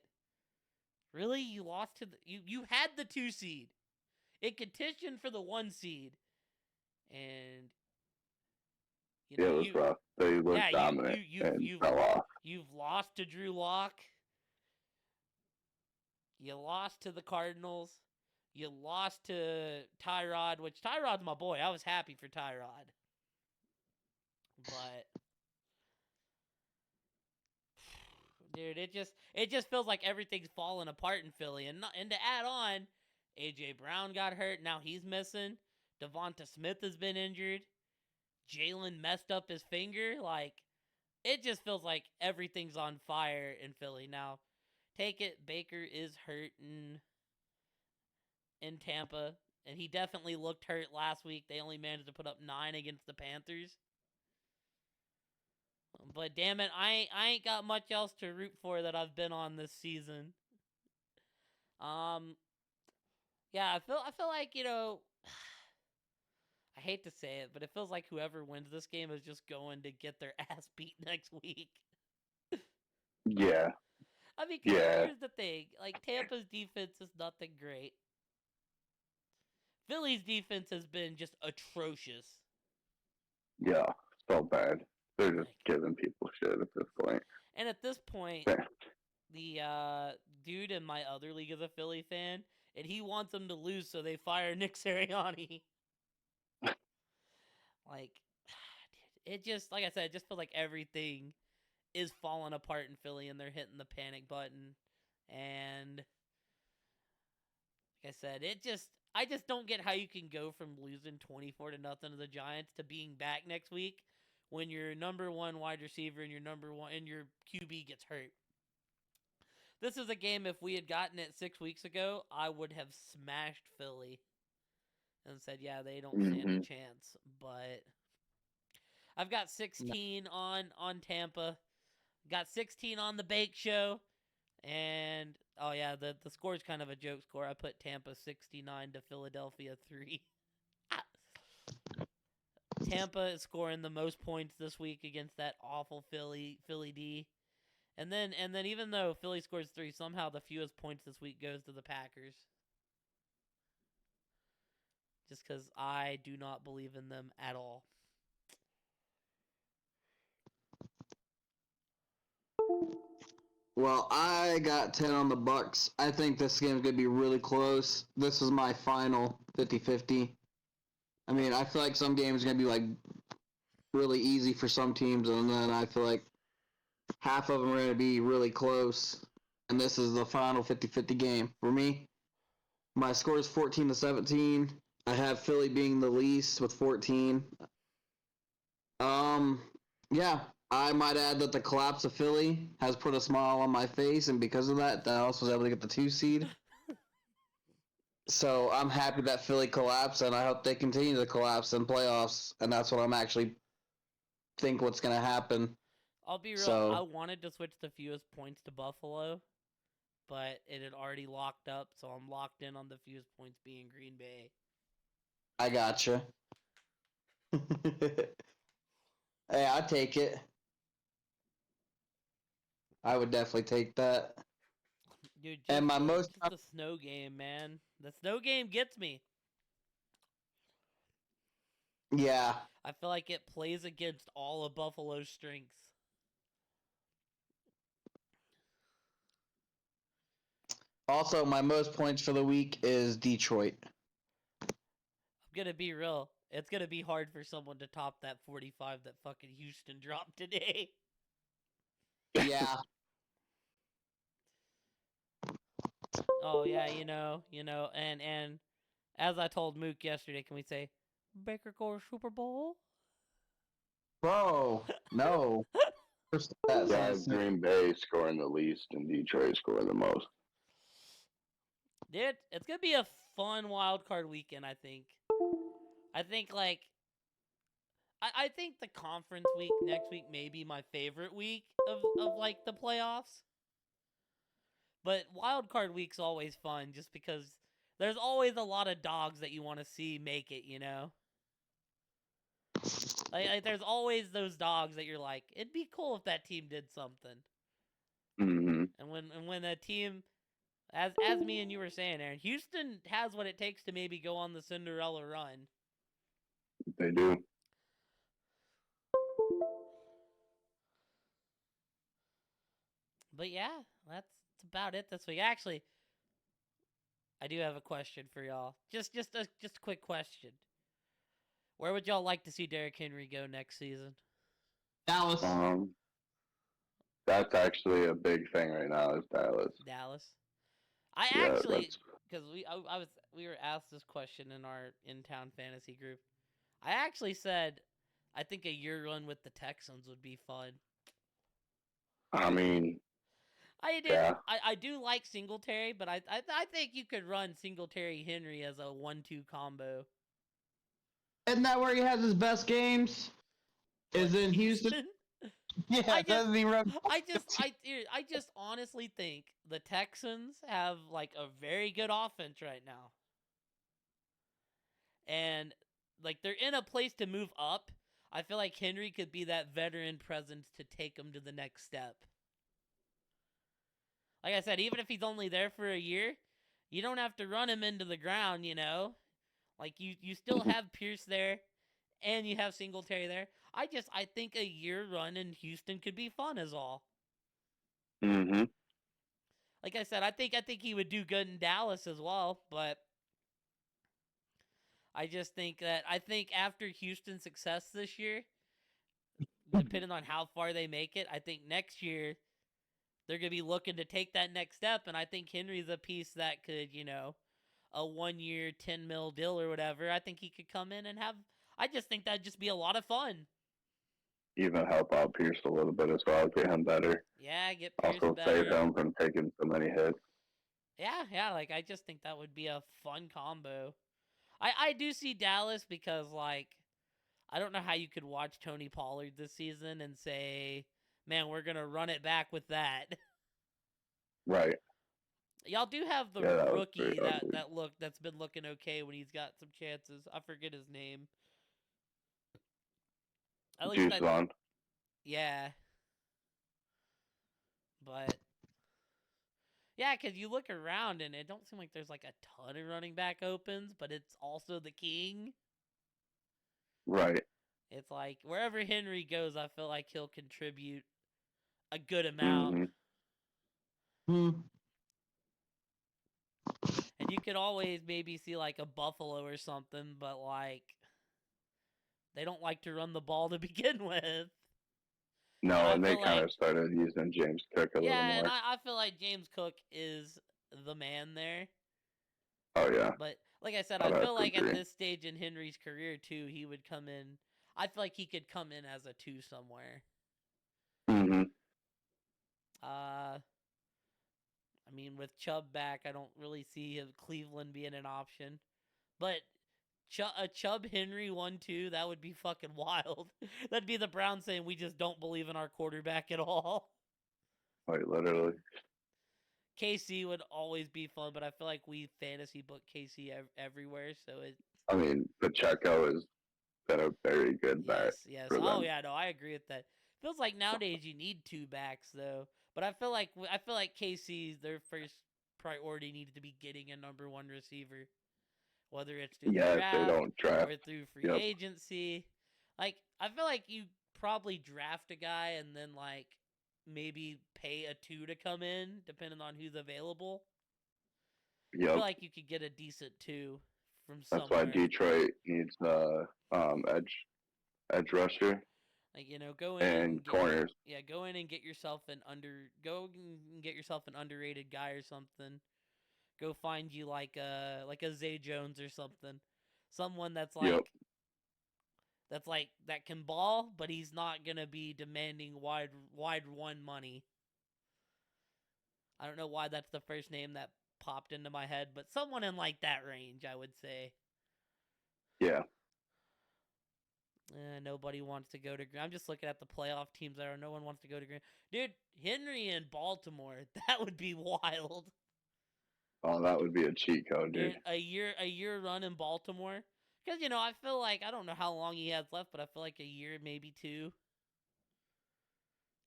really, you lost to you had the 2 seed. It petitioned for the 1 seed, and You Yeah, know, it was rough. They looked yeah, dominant and fell off. you've lost to Drew Lock. You lost to the Cardinals. You lost to Tyrod, which Tyrod's my boy. I was happy for Tyrod. But dude, it just feels like everything's falling apart in Philly. And to add on, AJ Brown got hurt. Now he's missing. Devonta Smith has been injured. Jalen messed up his finger. Like, it just feels like everything's on fire in Philly. Now, take it, Baker is hurt in Tampa, and he definitely looked hurt last week. They only managed to put up 9 against the Panthers. But damn it, I ain't got much else to root for that I've been on this season. Um, yeah, I feel like, you know, I hate to say it, but it feels like whoever wins this game is just going to get their ass beat next week. Yeah, I mean, yeah, here's the thing. Like, Tampa's defense is nothing great. Philly's defense has been just atrocious. yeah. So bad. They're just Like, giving people shit at this point. and at this point, the dude in my other league is a Philly fan, and he wants them to lose so they fire Nick Sirianni. Like, it just, like I said, it just feels like everything is falling apart in Philly, and they're hitting the panic button. And like I said, I just don't get how you can go from losing 24-0 to the Giants to being back next week when your number one wide receiver and your QB gets hurt. This is a game, if we had gotten it 6 weeks ago, I would have smashed Philly and said, yeah, they don't stand a chance. But I've got 16 on Tampa, got 16 on the Bake Show, and oh yeah, the score is kind of a joke score. I put Tampa 69 to Philadelphia 3. Tampa is scoring the most points this week against that awful Philly D. And then even though Philly scores 3, somehow the fewest points this week goes to the Packers. Just because I do not believe in them at all. Well, I got 10 on the Bucks. I think this game's going to be really close. This is my final 50-50. I mean, I feel like some games are going to be like really easy for some teams, and then I feel like half of them are going to be really close. And this is the final 50-50 game for me. My score is 14-17. I have Philly being the least with 14. Yeah, I might add that the collapse of Philly has put a smile on my face, and because of that, Dallas was able to get the 2 seed. So I'm happy that Philly collapsed, and I hope they continue to collapse in playoffs, and that's what I'm actually think what's going to happen. I'll be real. So, I wanted to switch the fewest points to Buffalo, but it had already locked up, so I'm locked in on the fewest points being Green Bay. I gotcha. Hey, I take it. I would definitely take that. Dude, And my most just the snow game, man. The snow game gets me. yeah. I feel like it plays against all of Buffalo's strengths. Also, my most points for the week is Detroit. I'm gonna be real. It's gonna be hard for someone to top that 45 that fucking Houston dropped today. Yeah. Oh yeah, and as I told Mook yesterday, can we say Baker goes Super Bowl? Bro, no. That Yeah, Green Bay scoring the least and Detroit scoring the most. Dude, it's gonna be a fun wild card weekend. I think like I think the conference week next week may be my favorite week of like the playoffs. But wild card week's always fun just because there's always a lot of dogs that you want to see make it, you know? Like there's always those dogs that you're like, it'd be cool if that team did something. Mm-hmm. And when a team, as me and you were saying, Aaron, Houston has what it takes to maybe go on the Cinderella run. They do. But yeah, that's about it this week. Actually, I do have a question for y'all. Just a quick question. Where would y'all like to see Derrick Henry go next season? Dallas. Um, that's actually a big thing right now is Dallas. Dallas. I Yeah, actually, that's. because we were asked this question in our in town fantasy group. I actually said I think a year run with the Texans would be fun. I mean, I did. yeah, I do like Singletary, but I think you could run Singletary Henry as a 1-2 combo. Isn't that where he has his best games? What, Is in Houston? Houston? Yeah, I just doesn't he run? I just honestly think the Texans have like a very good offense right now. And like they're in a place to move up. I feel like Henry could be that veteran presence to take them to the next step. Like I said, even if he's only there for a year, you don't have to run him into the ground, you know? Like you still have Pierce there and you have Singletary there. I think a year run in Houston could be fun as all. hmm Like I said, I think he would do good in Dallas as well, but I think after Houston's success this year, depending on how far they make it, I think next year they're going to be looking to take that next step, and I think Henry's a piece that could, a 1 year 10 mil deal or whatever. I think he could come in and have. I just think that'd just be a lot of fun. even help out Pierce a little bit as well, get him better. Yeah, get Pierce Also save better. him from taking so many hits. Yeah. Like I just think that would be a fun combo. I do see Dallas because like I don't know how you could watch Tony Pollard this season and say, "Man, we're gonna run it back with that." Right. Y'all do have the Yeah, that was pretty rookie ugly. that's been looking okay when he's got some chances. I forget his name. At least Juice that Vaughn. yeah, but yeah, because you look around and it don't seem like there's like a ton of running back opens, but it's also the king. Right. It's like wherever Henry goes, I feel like he'll contribute a good amount. hmm Hmm. And you could always maybe see like a Buffalo or something, but like they don't like to run the ball to begin with. And No, I and they feel kind like of started using James Cook a little yeah, and more. I feel like James Cook is the man there. Oh yeah, But like I said, I I'd have feel to like at agree. this stage in Henry's career too, he would come in. I feel like he could come in as a two somewhere. hmm Uh, I mean, with Chubb back, I don't really see Cleveland being an option. But a Chubb Henry 1-2, that would be fucking wild. That'd be the Browns saying we just don't believe in our quarterback at all. Like literally. KC would always be fun, but I feel like we fantasy book KC everywhere, so it. Pacheco has been a very good back Yes. for Oh them. yeah, no, I agree with that. Feels like nowadays you need two backs though, but I feel like KC's their first priority needed to be getting a number one receiver, whether it's through the Yeah, if they draft don't draft. or through free Yep. agency. Like I feel like you probably draft a guy and then like maybe pay a two to come in, depending on who's available. I feel Yep. like you could get a decent two from That's why somewhere. Detroit needs edge rusher Like go in and and get corners. go in and get yourself an get yourself an underrated guy or something. Go find you like a Zay Jones or something, someone Yep. that's like that can ball, but he's not gonna be demanding wide one money. I don't know why that's the first name that popped into my head, but someone in like that range, I would say. Yeah. Nobody wants to go to. I'm just looking at the playoff teams there. No one wants to go to Green. Dude, Henry in Baltimore. That would be wild. Oh, that would be a cheat code, dude. A year run in Baltimore. Because I feel like I don't know how long he has left, but I feel like a year, maybe two,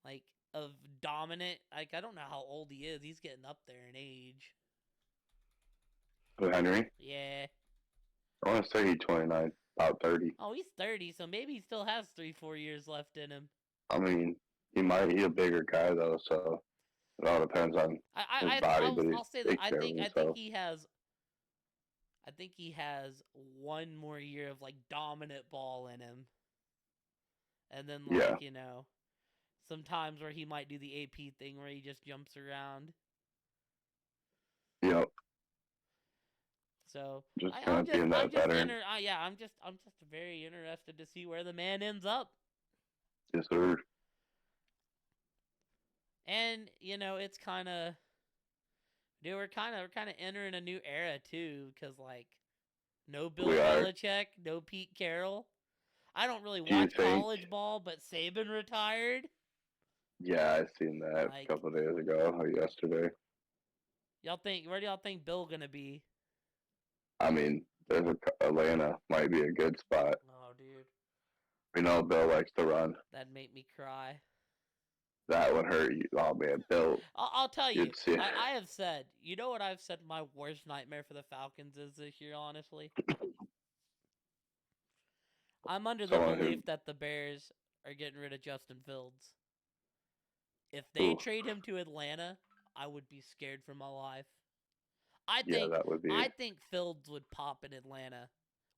like of dominant. Like I don't know how old he is. He's getting up there in age. Who, Henry? Yeah. I want to say he's 29, about 30. Oh, he's 30, so maybe he still has 3-4 years left in him. I mean, he might be a bigger guy though, so It all depends on his body, but he I'll say that takes care of I think himself. he has one more year of like dominant ball in him, and then Yeah, like sometimes where he might do the AP thing where he just jumps around. yep. So Just kind of being I'm that just veteran. I'm just very interested to see where the man ends up. Yes, sir. And it's kind of dude, we're kind of entering a new era too, because like no Bill We are. Belichick, no Pete Carroll. I don't really Do you watch think? college ball, but Saban retired. Yeah, I seen that a Like, couple of days ago or yesterday. where do y'all think Bill gonna be? I mean, Atlanta might be a good spot. Oh, dude, We know Bill likes to run. that'd make me cry. That would hurt you. Oh man, Bill, I'll tell you, you'd see. I have said, what I've said my worst nightmare for the Falcons is this year, honestly? I'm under the Someone belief who, that the Bears are getting rid of Justin Fields. If they ooh, trade him to Atlanta, I would be scared for my life. I yeah, think that would be. Fields would pop in Atlanta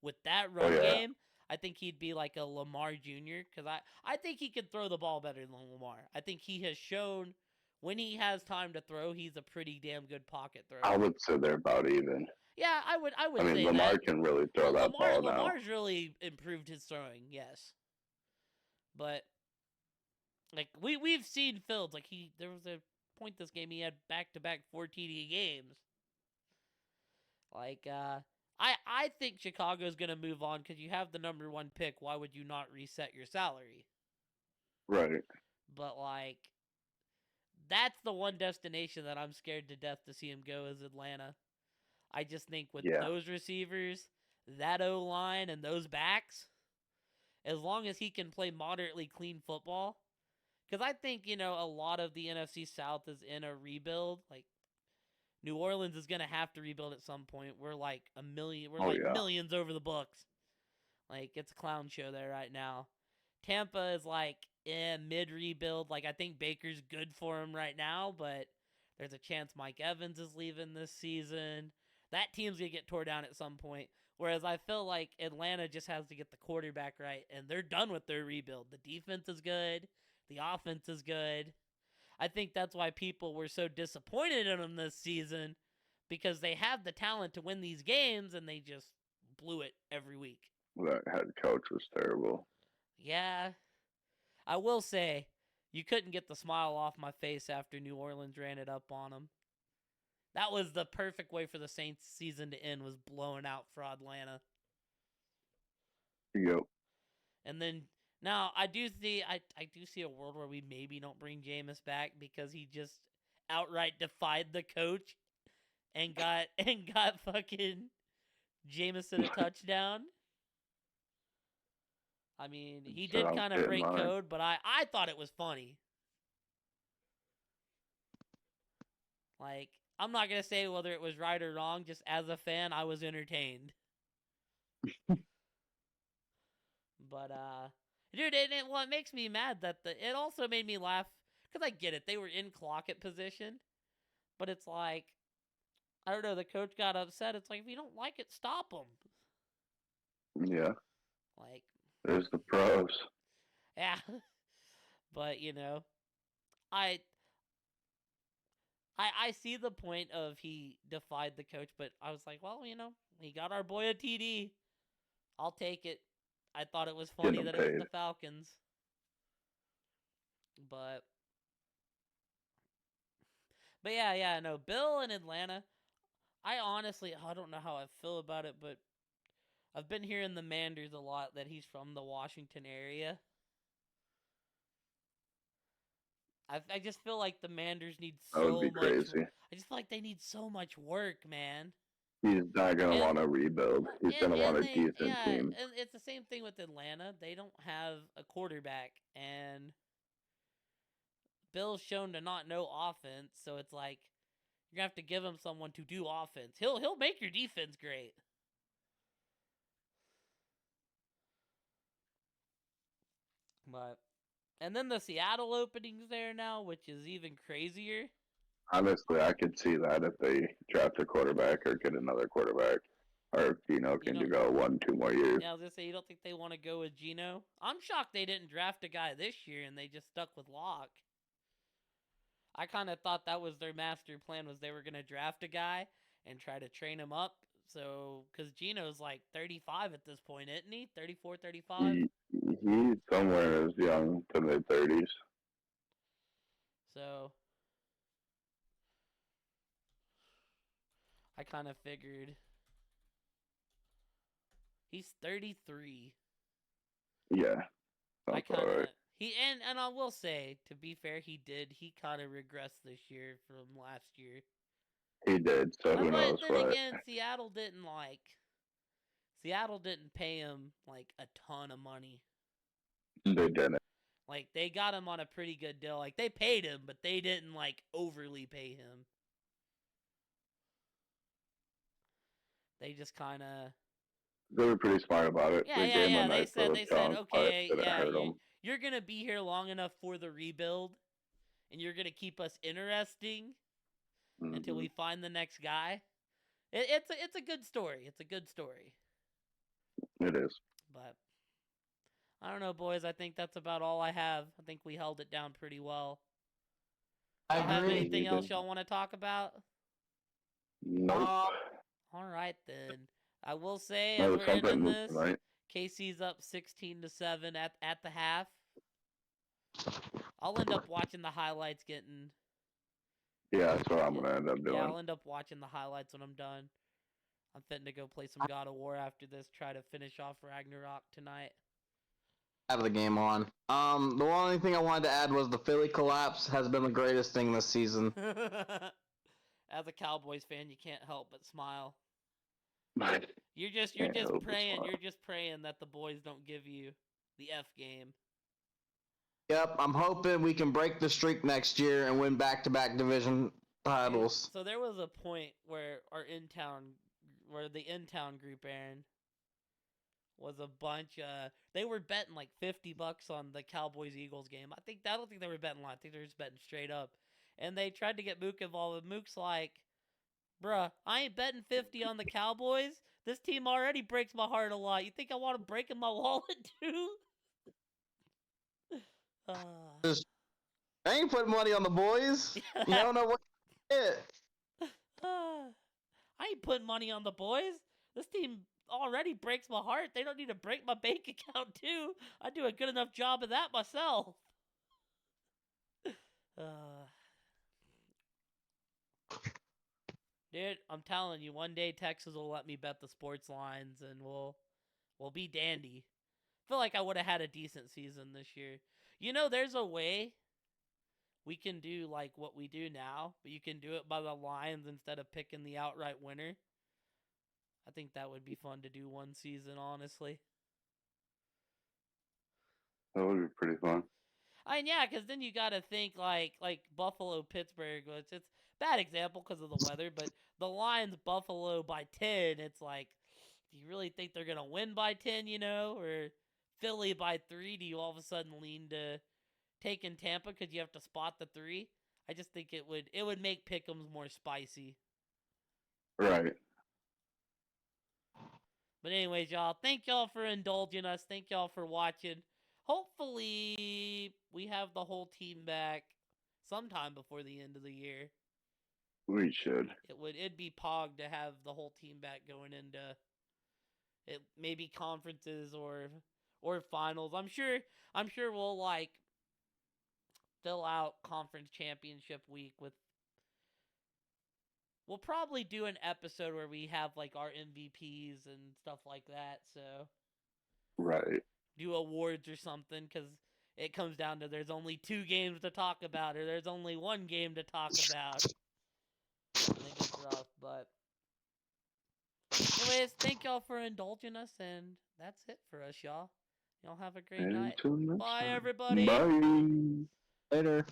with that Oh run yeah, game. I think he'd be like a Lamar Jr. because I think he could throw the ball better than Lamar. I think he has shown when he has time to throw, he's a pretty damn good pocket I thrower. would say they're about even. Yeah, I I would mean, say that. Lamar can really throw that ball now. Lamar's really improved his throwing, yes, but like we've seen Fields like there was a point this game he had back to back 4 TD games. Like, I think Chicago's gonna move on because you have the number 1 pick. Why would you not reset your salary? Right. But like, that's the one destination that I'm scared to death to see him go is Atlanta. I just think with Yeah. those receivers, that O line, and those backs, as long as he can play moderately clean football, because I think a lot of the NFC South is in a rebuild. Like New Orleans is gonna have to rebuild at some point. We're like we're Oh like yeah. millions over the books. Like it's a clown show there right now. Tampa is like mid rebuild. Like I think Baker's good for him right now, but there's a chance Mike Evans is leaving this season. That team's gonna get tore down at some point. Whereas I feel like Atlanta just has to get the quarterback right, and they're done with their rebuild. The defense is good, the offense is good. I think that's why people were so disappointed in them this season because they have the talent to win these games and they just blew it every week. That head coach was terrible. Yeah, I will say you couldn't get the smile off my face after New Orleans ran it up on them. That was the perfect way for the Saints season to end, was blowing out for Atlanta. Yep. And then now I do see a world where we maybe don't bring Jameis back because he just outright defied the coach and got fucking Jameson a touchdown. I mean, he So did I'm kind of getting break mine. code, but I thought it was funny. Like, I'm not gonna say whether it was right or wrong. Just as a fan, I was entertained. But dude, it makes me mad that it also made me laugh because I get it. They were in clocket position, but it's like I don't know. The coach got upset. It's like if you don't like it, stop them. Yeah. Like, There's the pros. yeah, but I I see the point of he defied the coach, but I was like, well, he got our boy a TD. I'll take it. I thought it was Getting funny them that it was paid. the Falcons. But yeah, no, Bill in Atlanta. I don't know how I feel about it, but I've been hearing the Manders a lot that he's from the Washington area. I just feel like the Manders need That would be so much. crazy. I just feel like they need so much work, man. He's not gonna And want to rebuild. He's gonna want a decent team. and it's the same thing with Atlanta. They don't have a quarterback, and Bill's shown to not know offense, so it's like you're gonna have to give him someone to do offense. He'll make your defense great. But and then the Seattle opening's there now, which is even crazier. Honestly, I could see that if they draft a quarterback or get another quarterback, or if Gino You can know, go 1, 2 more years. yeah, I was gonna say you don't think they want to go with Geno? I'm shocked they didn't draft a guy this year and they just stuck with Locke. I kind of thought that was their master plan was they were gonna draft a guy and try to train him up. So, because Geno's like 35 at this point, isn't he? 34, 35? He's somewhere in his young to mid 30s. So, I kind of figured he's 33. Yeah, I that's kind all of right. and I will say, to be fair, he kind of regressed this year from last year. He did, so who But knows then what. again, Seattle didn't pay him like a ton of money. They didn't. Like they got him on a pretty good deal. Like they paid him, but they didn't like overly pay him. They just kind of They were pretty smart about it. They gave him a yeah. They nice said little chunk, but okay, it didn't yeah, hurt him. you're gonna be here long enough for the rebuild, and you're gonna keep us interesting until Mm-hmm. we find the next guy. It's a good story. It's a good story. It is. But I don't know, boys. I think that's about all I have. I think we held it down pretty well. I Y'all have agree. anything else y'all want to talk about? Nope. All right then. I will say as No, we're ending something this, right. KC's up 16-7 at the half. I'll end up watching the highlights getting. Yeah, that's what I'm gonna end up Yeah, doing. I'll end up watching the highlights when I'm done. I'm fitting to go play some God of War after this. Try to finish off Ragnarok tonight. Have the game on. The only thing I wanted to add was the Philly collapse has been the greatest thing this season. As a Cowboys fan, you can't help but smile. Can't You're just help but praying. smile. You're just praying that the boys don't give you the F game. Yep, I'm hoping we can break the streak next year and win back-to-back division titles. So there was a point where the in-town group, Aaron, was a bunch. They were betting like $50 on the Cowboys Eagles game. I don't think they were betting a lot. I think they were just betting straight up. And they tried to get Mook involved. And Mook's like, "Bruh, I ain't betting 50 on the Cowboys. This team already breaks my heart a lot. You think I want to break in my wallet too?" Just, I ain't putting money on the boys. You don't know what to get. I ain't putting money on the boys. This team already breaks my heart. They don't need to break my bank account too. I do a good enough job of that myself. Dude, I'm telling you, one day Texas will let me bet the sports lines, and we'll be dandy. I feel like I would have had a decent season this year. You know, there's a way we can do like what we do now, but you can do it by the lines instead of picking the outright winner. I think that would be fun to do one season, honestly. That would be pretty fun. Yeah, because then you got to think like Buffalo, Pittsburgh. It's bad example because of the weather, but the line's Buffalo by 10. It's like, do you really think they're gonna win by 10? You know, or Philly by 3? Do you all of a sudden lean to taking Tampa because you have to spot the 3? I just think it would make pick'ems more spicy. Right. But anyways, y'all, thank y'all for indulging us. Thank y'all for watching. Hopefully, we have the whole team back sometime before the end of the year. We should. It'd be pog to have the whole team back going into it, maybe conferences or finals. I'm sure we'll like fill out conference championship week with. We'll probably do an episode where we have like our MVPs and stuff like that. So Right. do awards or something because it comes down to there's only 2 games to talk about or there's only 1 game to talk about. I think it's rough, but anyways, thank y'all for indulging us, and that's it for us, y'all. Y'all have a great night. Until next Bye, time. everybody. Bye. Later.